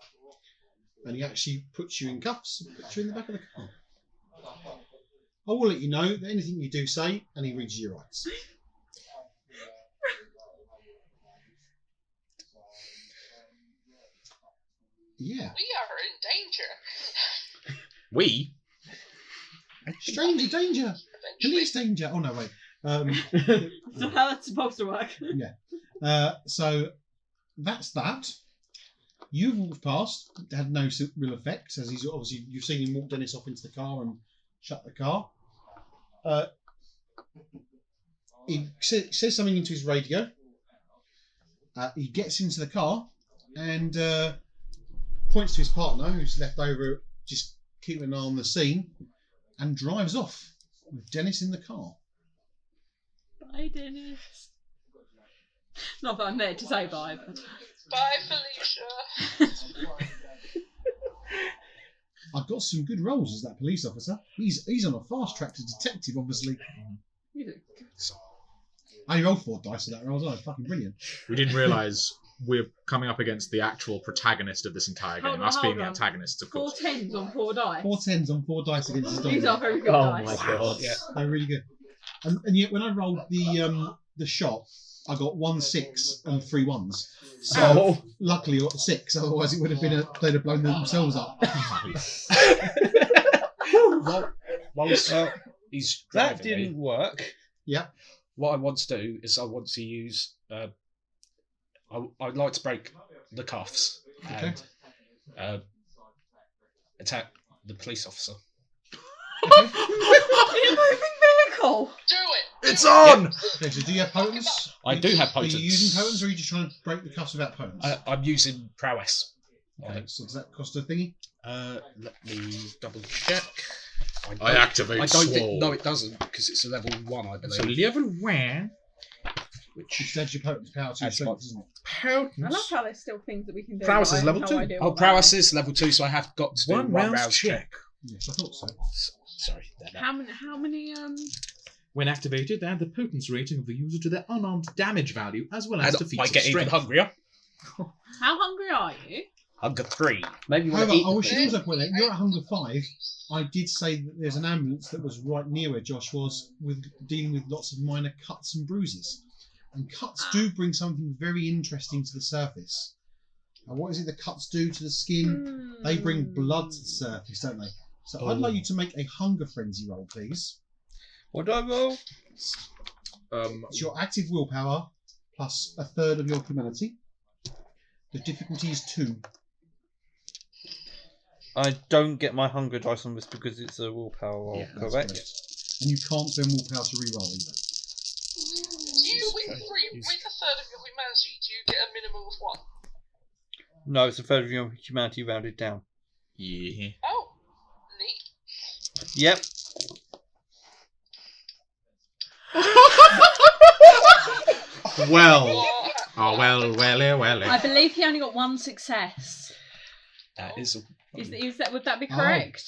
And he actually puts you in cuffs and puts you in the back of the car. I will let you know that anything you do say, and he reads your rights. Yeah. We are in danger. We? Stranger danger. Eventually. Police danger. Oh no, wait. So how that's supposed to work? So that's that. You've walked past. It had no real effect, as he's obviously you've seen him walk Dennis off into the car and shut the car. He says something into his radio. He gets into the car and points to his partner, who's left over, just keeping an eye on the scene, and drives off with Dennis in the car. Bye, Dennis. Not that I'm there to say bye, but Bye, Felicia. I've got some good roles as that police officer. He's on a fast track to detective, obviously. you do. I rolled 4 dice for that role as well. Fucking brilliant. We didn't realise we're coming up against the actual protagonist of this entire game. Hold on, Us being hold the on. antagonists, of 4 course. 10s on 4 dice. 4 tens on 4 dice against his These dog. are very good Oh dice. my god. Yeah. They're really good. And yet when I rolled the shot, I got 1 6 and 3 1s. So luckily I got 6, otherwise it would have been they'd have blown themselves up. whilst he's driving That didn't work. Yeah. what I want to do is I want to use. I'd like to break the cuffs and attack the police officer. In a moving vehicle. Do it! It's on! Okay, so do you have potence? I do have Are you potence. using potence or are you just trying to break the cuffs without potence? I'm using prowess. Okay, so does that cost a thingy? Let me double check. I activate I don't Swole. think. No, it doesn't because it's a level 1, I believe. So level 1. Which adds your potence power to your Adds strength, what? isn't it? I love how there's still things that we can do. Prowess but I is have level no 2. idea Oh, what they prowess are. is level 2, so I have got to do One one rouse rouse check. Yes, I thought so. Sorry. How many When activated, add the potence rating of the user to their unarmed damage value, as well as And to feats I of get even strength. hungrier. how hungry are you? Hunger 3. Maybe you want However, to eat I the should thing. also point out, you're at hunger 5. I did say that there's an ambulance that was right near where Josh was, with dealing with lots of minor cuts and bruises. And cuts do bring something very interesting to the surface. And what is it the cuts do to the skin? They bring blood to the surface, don't they? So I'd like you to make a hunger frenzy roll, please. What do I roll? It's your active willpower plus a third of your humanity. The difficulty is 2. I don't get my hunger dice on this because it's a willpower roll, That's correct? And you can't spend willpower to re-roll either. Do you, with a third of your humanity, do you get a minimum of 1? No, it's a third of your humanity rounded down. Yeah. Oh, neat. Yep. Well. Oh, well. I believe he only got one success. That is. Is that would that be correct?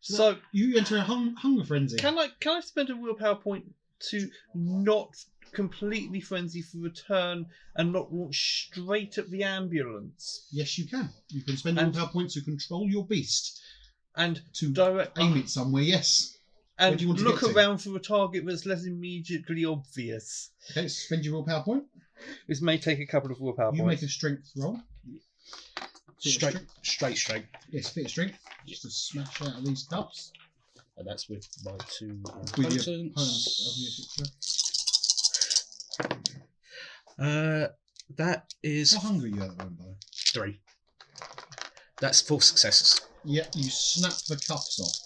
So You enter a hunger frenzy. can I spend a willpower point to not completely frenzy for return and not launch straight at the ambulance Yes, you can. You can spend a And- willpower point to control your beast and to direct aim it somewhere. Yes. Where and do you want to look get to? around for a target that's less immediately obvious? Okay, spend your willpower point. This may take a couple of willpower You points. make a strength roll. Straight strength. Yes, bit of strength. Just to smash out of these cups. And that's with my 2 With your potence. potence of your That is How hungry are you at the moment, by the way? 3. That's 4 successes. Yeah, you snap the cuffs off.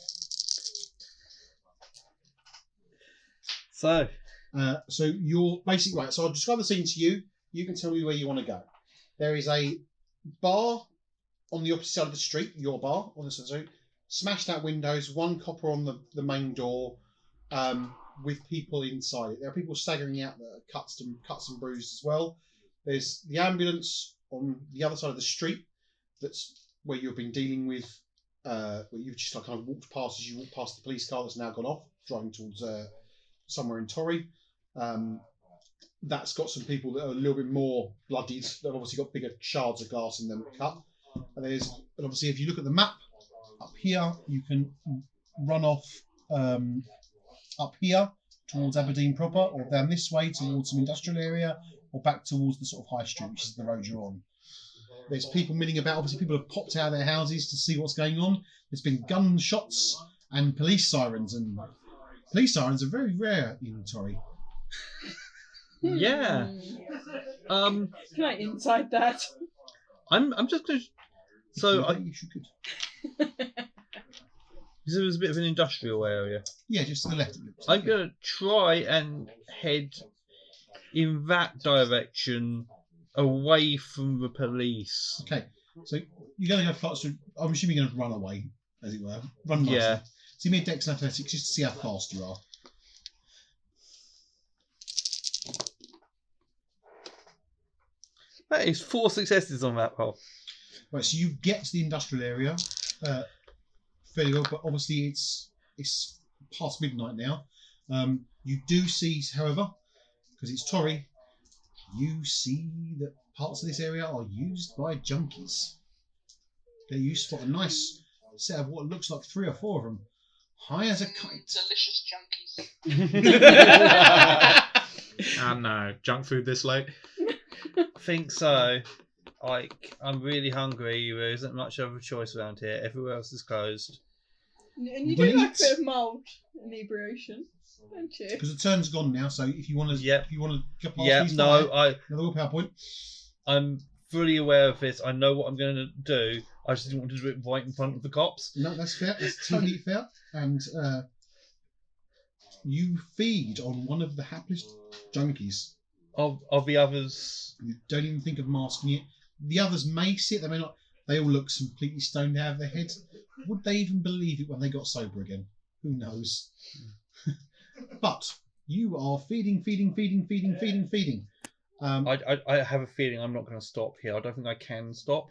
So So you're basically right. So I'll describe the scene to you. You can tell me where you want to go. There is a bar on the opposite side of the street. Your bar on the side of the street. Smashed out windows. 1 copper on the main door, with people inside it. There are people staggering out that are cuts and bruised as well. There's the ambulance on the other side of the street. That's where you've been dealing with. Where you've just kind of walked past as you walk past the police car that's now gone off, driving towards somewhere in Torry. That's got some people that are a little bit more bloodied. They've obviously got bigger shards of glass in them cut. And obviously, if you look at the map up here, you can run off up here towards Aberdeen proper, or down this way towards some industrial area, or back towards the sort of high street, which is the road you're on. There's people milling about. Obviously, people have popped out of their houses to see what's going on. There's been gunshots and police sirens, and police sirens are very rare in Torry. yeah. Can I inside that? I'm just going to. So you could. There was a bit of an industrial area. Yeah, just to the left. I'm going to try and head in that direction, away from the police. Okay, so you're going to go faster. I'm assuming you're going to run away, as it were. Run faster. Yeah. So you need Dex and Athletics just to see how fast you are. That is 4 successes on that roll. Right, so you get to the industrial area fairly well, but obviously it's past midnight now. You do see, however, because it's Torry, you see that parts of this area are used by junkies. You spot a nice set of what looks like 3 or 4 of them, high as a kite. Delicious junkies. Oh no, junk food this late? I think so. I'm really hungry. There isn't much of a choice around here. Everywhere else is closed. And you Will do like a eat? bit of mild inebriation, don't you? Because the turn's gone now, so if you want to, Yep. if you want to get past Yeah, these no, another willpower point. I'm fully aware of this. I know what I'm going to do. I just didn't want to do it right in front of the cops. No, that's fair. That's totally fair. And you feed on one of the hapless junkies. Of the others. You don't even think of masking it. The others may sit. They may not. They all look completely stoned out of their heads. Would they even believe it when they got sober again? Who knows? But you are feeding. I have a feeling I'm not going to stop here. I don't think I can stop.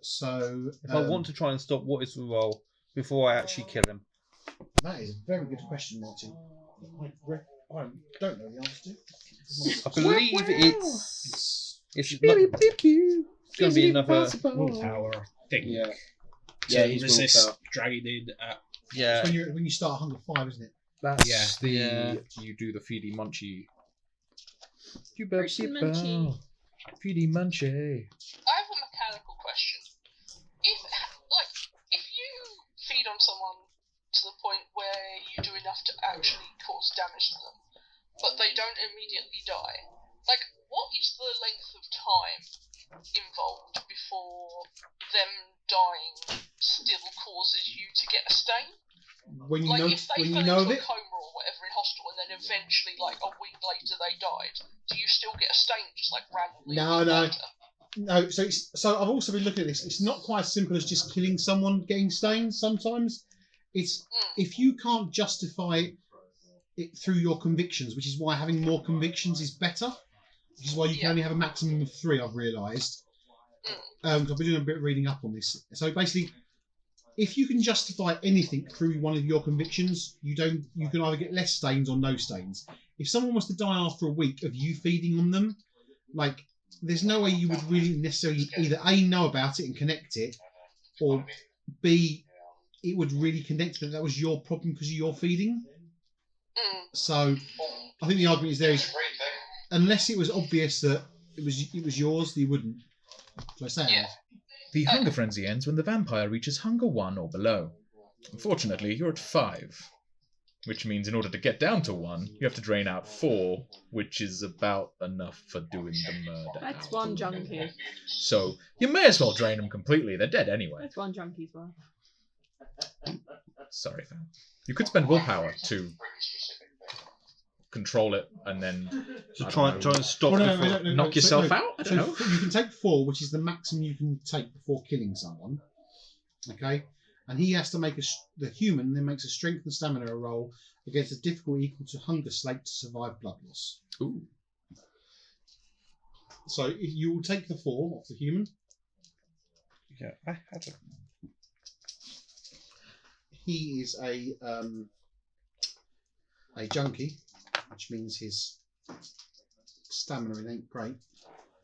So If I want to try and stop, what is the role before I actually kill him? that is a very good question, Martin. I don't know the answer to. I believe it's going to be another. Willpower, I think. Yeah. Yeah, he's resist willpower. dragging in at Yeah. It's when you start Hunger 5, isn't it? That's Yeah. you do the feedy munchy. Christian Munchie. Feedy munchy. I have a mechanical question. If you feed on someone to the point where you do enough to actually cause damage to them, but they don't immediately die, what is the length of time involved before them dying still causes you to get a stain? When you know, If they when fell you know of into a it, coma or whatever in hospital and then eventually, a week later, they died, do you still get a stain just, randomly? No. later? No. So I've also been looking at this. It's not quite as simple as just killing someone, getting stains. Sometimes it's if you can't justify it through your convictions, which is why having more convictions is better. Which is why you can only have a maximum of 3. I've realised. I've been doing a bit of reading up on this. So basically, if you can justify anything through one of your convictions, you can either get less stains or no stains. If someone was to die after a week of you feeding on them, there's no way you would really necessarily either A, know about it and connect it, or B, it would really connect that was your problem because of your feeding. So I think the argument is there is, unless it was obvious that it was yours, you wouldn't. Shall I say it? The hunger frenzy ends when the vampire reaches hunger 1 or below. Unfortunately, you're at 5. Which means in order to get down to 1, you have to drain out 4, which is about enough for doing the murder. That's one junkie. So, you may as well drain them completely. They're dead anyway. That's one junkie's worth. Sorry, fam. You could spend willpower to control it and then So try and stop Well, before. knock yourself out? I don't know. You can take 4, which is the maximum you can take before killing someone. Okay? And he has to make the human then makes a strength and stamina roll against a difficulty equal to hunger slate to survive blood loss. Ooh. So you will take the 4 off the human. Yeah, I had it. He is a junkie, which means his stamina ain't great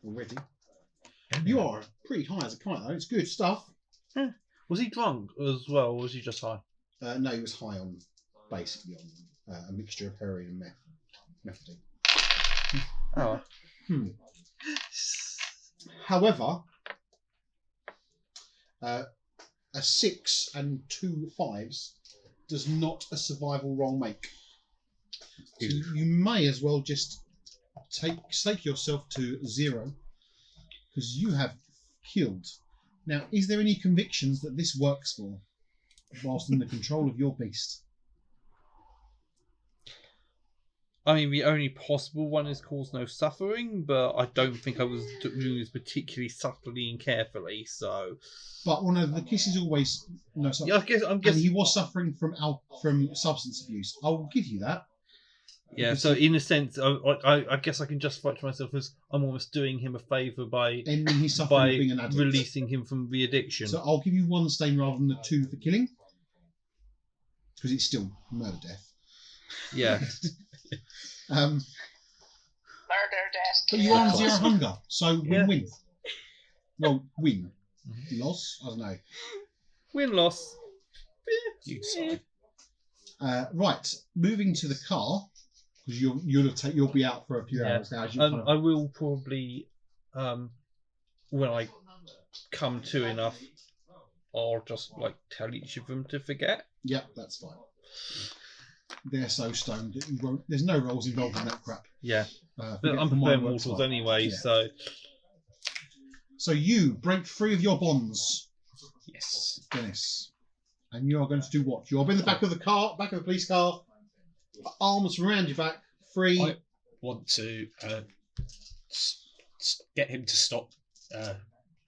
already. You are pretty high as a kite though. It's good stuff. Yeah. Was he drunk as well, or was he just high? No, he was high on basically on a mixture of heroin and methadone. Oh. However, a 6 and 2 5s does not a survival roll make. So you may as well just stake yourself to 0 because you have killed. Now, is there any convictions that this works for whilst in the control of your beast? I mean, the only possible one is cause no suffering, but I don't think I was doing this particularly subtly and carefully, so... But the kiss is always no suffering. Yeah, I'm And guessing... he was suffering from substance abuse. I will give you that. Yeah, so in a sense, I guess I can justify it to myself as I'm almost doing him a favour by Ending his suffering of being an addict. releasing him from the addiction. So I'll give you 1 stain rather than the 2 for killing. Because it's still murder death. Yeah. Murder, death, But you kill. are on 0 hunger, so win-win. Well, win. Mm-hmm. Loss? I don't know. Win-loss. You decide. Right, moving to the car, because you'll be out for a few hours now. As you I will probably, when I come to enough, or just like tell each of them to forget. Yep, that's fine. They're so stoned that you won't. There's no rolls involved in that crap. Yeah. But I'm preparing mortals anyway, Yeah. so. So you break free of your bonds, Yes. Dennis, and you are going to do what? You're in the back of the car, back of the police car, arms around your back, free. I want to get him to stop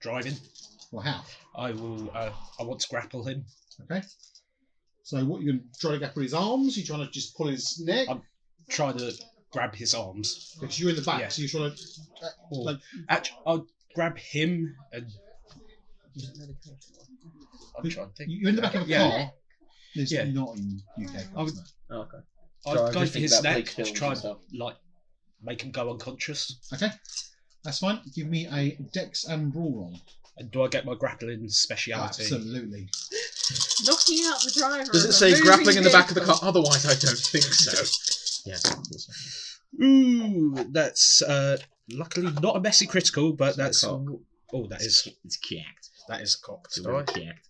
driving. Well, how? I will. I want to grapple him. Okay. So what, you're going to try to grapple his arms? You're trying to just pull his neck? Try to grab his arms. Because you're in the back, Yeah. so you're trying to... Actually, I'll grab him and. I'm trying to think. You're in the back of a Yeah. car. There's Yeah. not in UK cars, no. Oh, okay. I'll Sorry, I go just for think his about neck Blake to films try and and stuff. like make him go unconscious. Okay. That's fine. Give me a dex and brawl roll. And do I get my grappling speciality? Absolutely. Knocking out the driver. Does of it a say moving grappling in the back of the vehicle. car? Otherwise, I don't think so. Yes, of course. Ooh, that's luckily not a messy critical, but that's cock. oh, that is It's kicked. that is a cocked It's die. really kicked.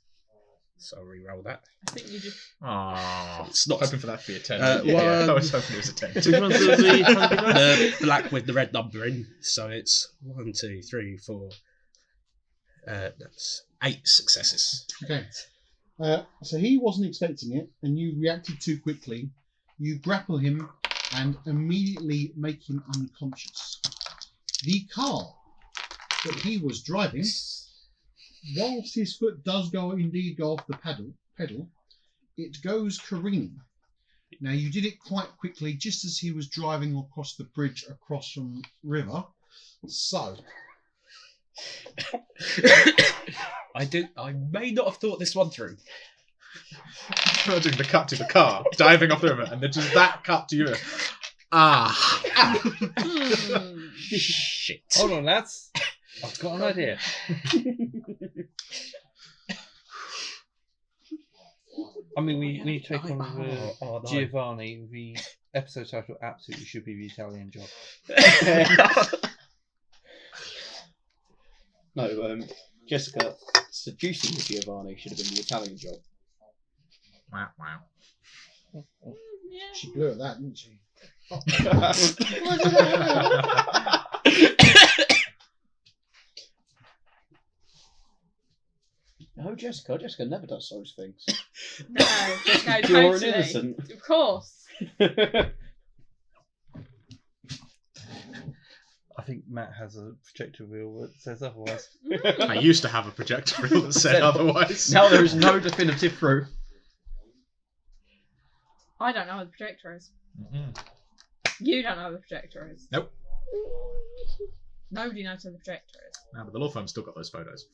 So I'll re-roll that. I think you just. Aww. It's not Hoping for that to be a 10. well, I was hoping it was a 10. Which ones are the the black with the red number in. So it's 1, 2, 3, 4. That's 8 successes. Okay. So he wasn't expecting it, and you reacted too quickly. You grapple him and immediately make him unconscious. The car that he was driving, whilst his foot does indeed go off the pedal, it goes careening. Now you did it quite quickly, just as he was driving across the bridge across from river. So I may not have thought this one through. Imagine the cut to the car, diving off the river, and then just that cut to you. Ah. Shit. Hold on, lads. I've got an idea. I mean, we need to take on no. Giovanni. The episode title absolutely should be The Italian Job. No, Jessica, seducing Giovanni should have been the Italian job. Wow, wow. Yeah. she blew at that, didn't she? No, Jessica never does those things. No, just go Pure and totally. innocent. Of course. I think Matt has a projector wheel that says otherwise. I used to have a projector reel that said otherwise. Now there is no definitive proof. I don't know what the projector is. Mm-hmm. You don't know what the projector is. Nope. Nobody knows what the projector is. No, but the law firm still got those photos.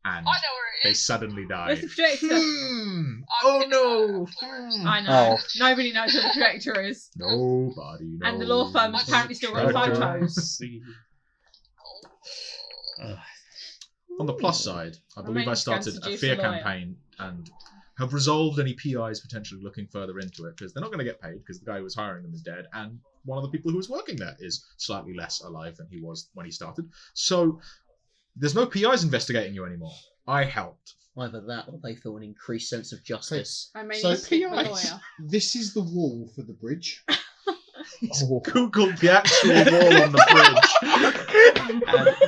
And I know where it they is. suddenly Where's died. the projector? Oh no! I know. Oh. Nobody knows what the projector is. Nobody knows. And the law firm's apparently still got Projector. photos. On the plus side, I believe I mean, started can a seduce fear a lawyer. campaign and have resolved any PIs potentially looking further into it because they're not going to get paid because the guy who was hiring them is dead and one of the people who was working there is slightly less alive than he was when he started. So there's no PIs investigating you anymore. I helped. Either that or they feel an increased sense of justice. I mean, So you pick the PIs. lawyer. This is the wall for the bridge. Googled the actual wall on the bridge.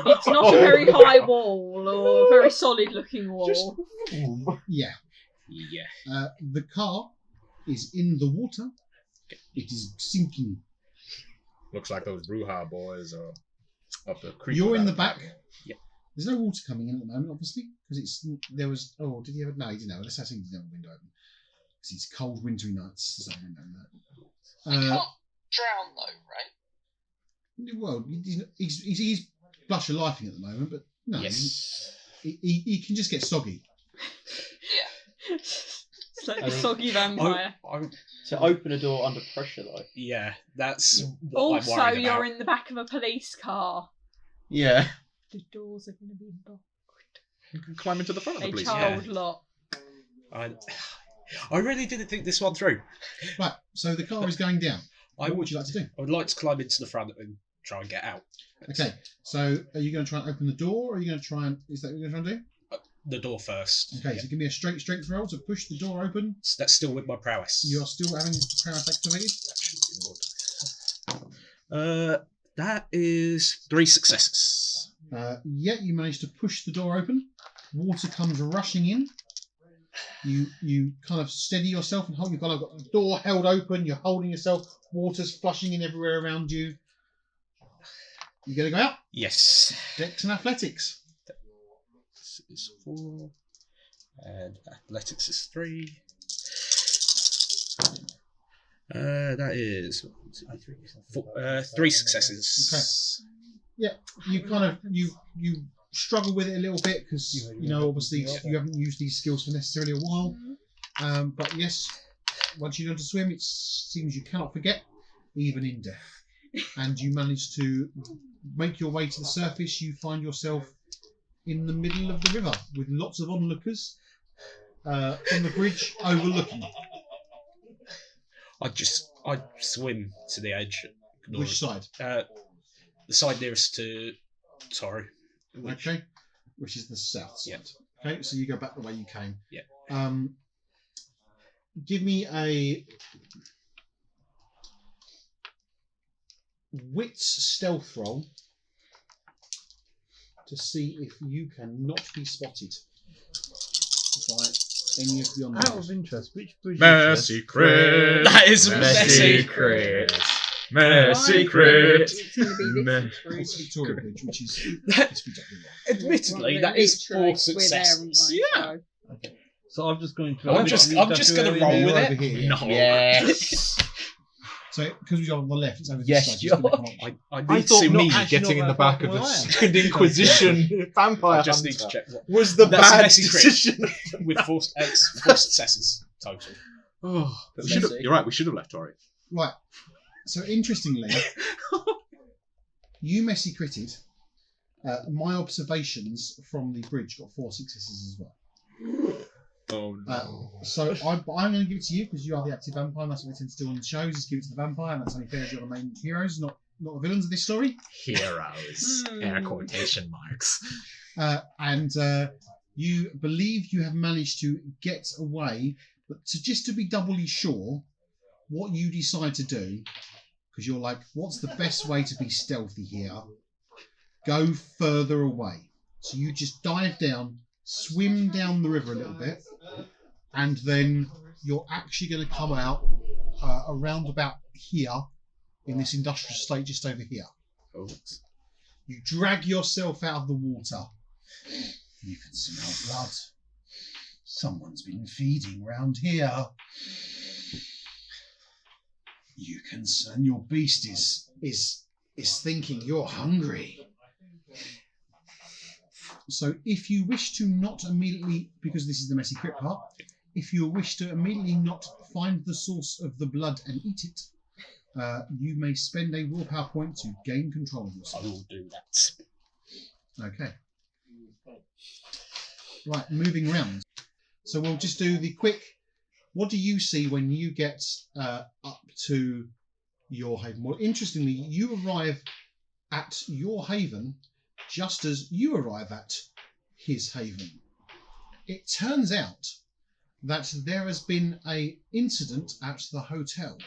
It's not a very high wall or a very solid looking wall. Yeah. Yeah. The car is in the water. It is sinking. Looks like those Bruja boys are up the creek. You're in the without back. Yeah. There's no water coming in at the moment, obviously, because there was. Oh, did he have? No, he didn't have. Let's say he didn't have a window open because it's cold, wintry nights. There's no window in We there. can't drown though, right? Well, he's blush of lifing at the moment, but no, Yes. he can just get soggy. Yeah. It's like I the think- soggy vampire. To open a door under pressure, though. Yeah, that's what Also, I'm worried you're about. in the back of a police car. Yeah. The doors are going to be locked. You can climb into the front of the A police. child lock. I really didn't think this one through. Right, so the car is going down. I What would you like to do? I would like to climb into the front and try and get out. Okay, so are you going to try and open the door, or are you going to try and? Is that what you're going to try and do? the door first. Okay, so give me a strength roll to push the door open. So that's still with my prowess. You are still having prowess activated. That is 3 successes. Yeah, you manage to push the door open. Water comes rushing in. You kind of steady yourself and hold. You've got the door held open. You're holding yourself. Water's flushing in everywhere around you. You gonna go out? Yes. Dex and athletics. This is 4, and athletics is 3. That is 3 successes. Okay. Yeah, you kind of you struggle with it a little bit because obviously you haven't used these skills for necessarily a while. But yes, once you learn to swim, it seems you cannot forget, even in death. And you manage to make your way to the surface. You find yourself in the middle of the river with lots of onlookers on the bridge overlooking. I'd swim to the edge. Which side? The side nearest to Toru. Okay, which is the south side. Yeah. Okay, so you go back the way you came. Yeah. Give me a wits stealth roll to see if you can not be spotted by any of the Out of interest, which bridge Messy crit. That is Messy crit. Messy crit. It's going to be this bridge. It's Victoria Bridge, which is Admittedly, that is 4 successes. Yeah. okay. So I'm just going to. I'm just going to roll with over it. here. No. Yes. So because we're on the left, it's over Yes, this side. you It's gonna come up. I I need to thought see me me. getting in the back of where a I am. second Inquisition vampire I just need to hunter check what. was the That's a bad messy crit. decision. With 4 successes total. Oh, Messy. you're right. We should have left Tori. Right. So interestingly, you messy critted. My observations from the bridge got 4 successes as well. Oh no. So I'm going to give it to you because you are the active vampire. And that's what we tend to do on the shows. Is give it to the vampire, and that's only fair as you're the main heroes, not the villains of this story. Heroes. Air quotation marks. And you believe you have managed to get away, but just to be doubly sure, what you decide to do, because you're like, what's the best way to be stealthy here? Go further away. So you just dive down, swim down the river a little bit, and then you're actually going to come out around about here in this industrial estate just over here. Oh. You drag yourself out of the water. You can smell blood. Someone's been feeding round here. You can, and your beast is thinking you're hungry. So if you wish to not immediately, because this is the messy crit part, if you wish to immediately not find the source of the blood and eat it, you may spend a willpower point to gain control of yourself. I will do that. Okay. Right, moving round. So we'll just do the quick. What do you see when you get up to your haven? Well, interestingly, you arrive at your haven just as you arrive at his haven. It turns out that there has been an incident at the hotel.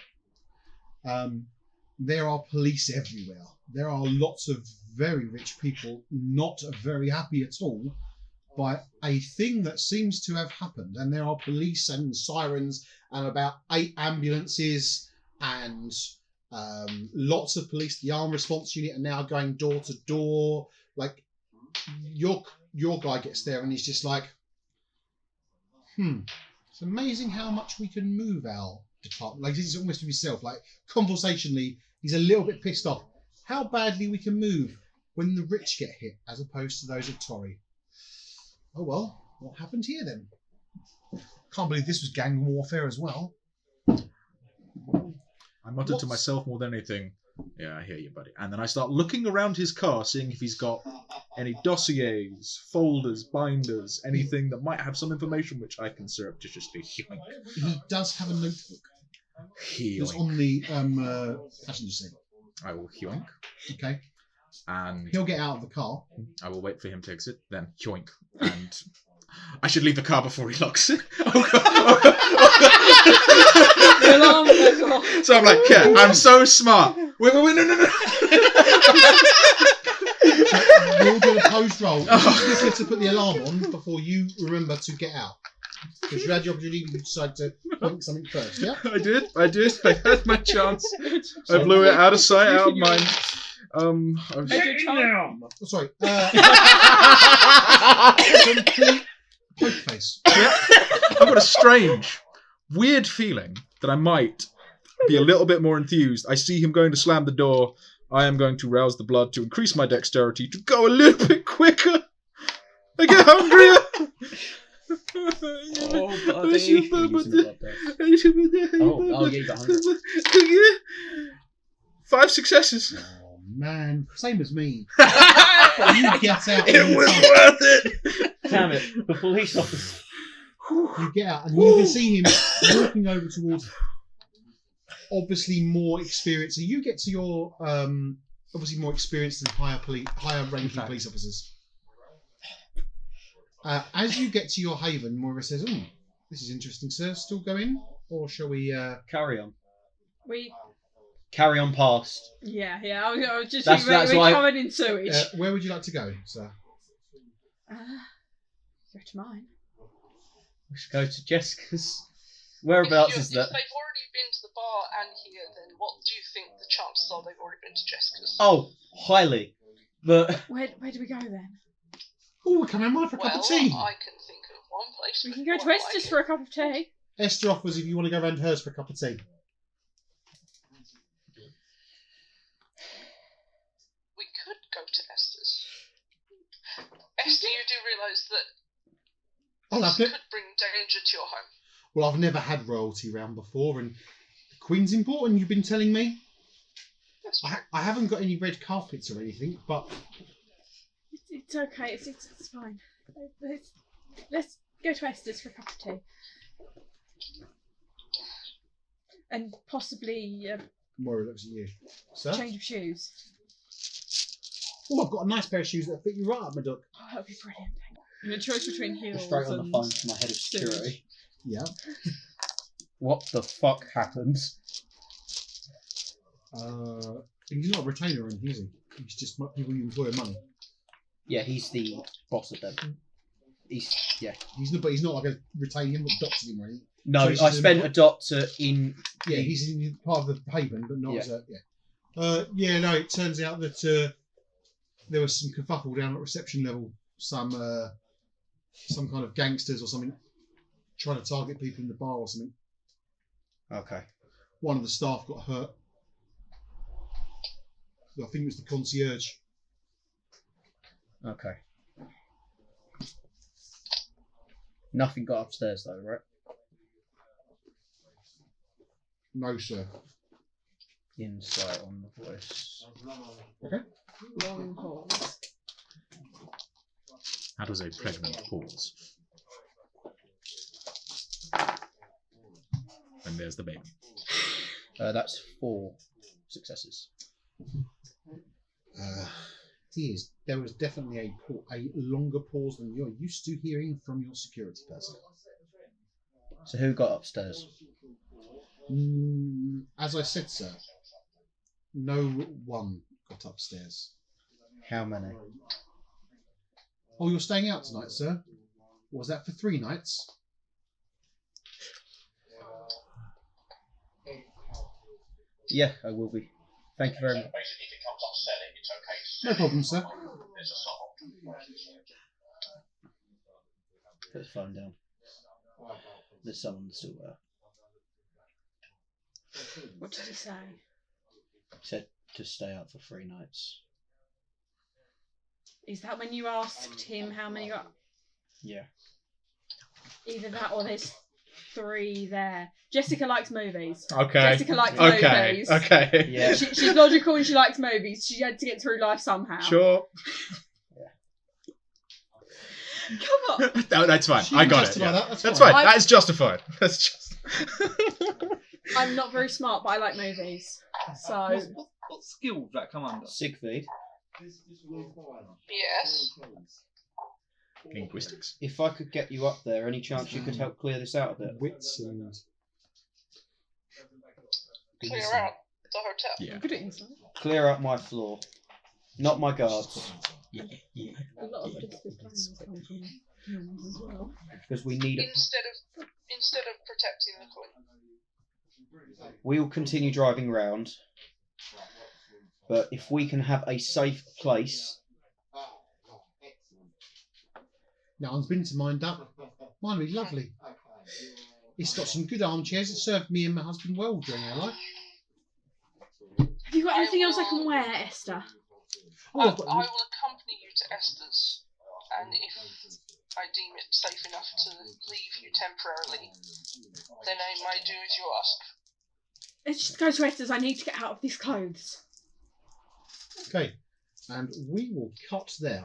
There are police everywhere. There are lots of very rich people not very happy at all by a thing that seems to have happened. And there are police and sirens and about 8 ambulances and lots of police. The armed response unit are now going door to door. Like your guy gets there and he's just like, it's amazing how much we can move our department. Like this is almost to himself. Like conversationally, he's a little bit pissed off. How badly we can move when the rich get hit, as opposed to those of Tory. Oh well, what happened here then? Can't believe this was gang warfare as well. I muttered to myself more than anything, yeah, I hear you, buddy. And then I start looking around his car, seeing if he's got any dossiers, folders, binders, anything that might have some information which I can surreptitiously yoink. He does have a notebook. It's Yoink. on the passenger seat. I will yoink, Okay. and He'll get out of the car. I will wait for him to exit, then yoink. And I should leave the car before he locks it. The alarm goes off. So I'm like, yeah, I'm so smart. Wait, no. We'll do a post roll. You just have to put the alarm on before you remember to get out. Because you had the opportunity, you decide to think something first, yeah? I did. I had my chance. I blew it out of sight, out of mind. Sorry. Complete poker face. Yeah. I've got a strange, weird feeling that I might be a little bit more enthused. I see him going to slam the door. I am going to rouse the blood to increase my dexterity to go a little bit quicker. I get hungrier. Oh, buddy. Oh, yeah, you got 100. 5 successes. Oh, man. Same as me. You get out. It was worth it. Damn it. The police officer. You get out, and you can see him walking over towards obviously more experienced. So you get to your obviously more experienced and higher ranking police officers. As you get to your haven, Moira says, this is interesting, sir. Still going? Or shall we... Carry on. We... Carry on past. Yeah. I was just That's we're why- covered in sewage. where would you like to go, sir? Go to mine. We should go to Jessica's. Whereabouts is that? If they've already been to the bar and here, then what do you think the chances are they've already been to Jessica's? Oh, highly. But Where do we go then? Oh, we're coming round for a cup of tea. I can think of one place. We can go to Esther's for a cup of tea. Esther offers if you want to go round hers for a cup of tea. We could go to Esther's. Esther, you do realise that this could bring danger to your home. Well, I've never had royalty round before, and the Queen's important, you've been telling me. I haven't got any red carpets or anything, but... It's okay, it's fine. Let's go to Esther's for a cup of tea. And possibly Moira looks at you. Sir? change of shoes. Oh, I've got a nice pair of shoes that fit you right up, my duck. Oh, that would be brilliant. And a choice between heels straight on the and phone to my head of security. Yeah. What the fuck happened? He's not a retainer or anything, is he? He's just people you employ money. Yeah, he's the boss of them. He's not like a retainer, you're not doctored him or anything. No, So he's I just spent a doctor in. Yeah, he's in part of the haven, but not as a... Yeah. No, it turns out that there was some kerfuffle down at reception level. Some kind of gangsters or something trying to target people in the bar or something. Okay. One of the staff got hurt. I think it was the concierge. Okay. Nothing got upstairs though, right? No, sir. Insight on the voice. Okay. Long pause. How does a pregnant pause? And there's the baby. That's 4 successes. There was definitely a longer pause than you're used to hearing from your security personnel. So who got upstairs? As I said, sir, no one got upstairs. How many? Oh, you're staying out tonight, sir? Was that for 3 nights? Yeah, I will be. Thank you very much. No problem, sir. Put the phone down. There's someone still there. What did he say? He said to stay out for 3 nights. Is that when you asked him how many got? Yeah. Either that or there's 3 there. Jessica likes movies. Okay. Jessica likes movies. Okay. Yeah. She's logical and she likes movies. She had to get through life somehow. Sure. Come on. No, that's fine. She I can got it. justify Yeah. that, That's fine. fine. That is justified. That's just. I'm not very smart, but I like movies. So What skill would that come under? Siegfried. Yes. Linguistics. If I could get you up there, any chance you could help clear this out a bit? Wits and Clear out the hotel. Yeah. Good insight. Clear out my floor, not my guards, Yeah. A lot of political plans come from humans as well. because we need a. Instead of protecting the queen. We'll continue driving round, but if we can have a safe place. no one's been to Mind Up. Mine would be lovely. It's got some good armchairs. It served me and my husband well during our life. Have you got anything else I can wear, Esther? Oh, I I've got- will accompany you to Esther's, and if I deem it safe enough to leave you temporarily, then I might do as you ask. Let's just go to Esther's. I need to get out of these clothes. Okay, and we will cut there.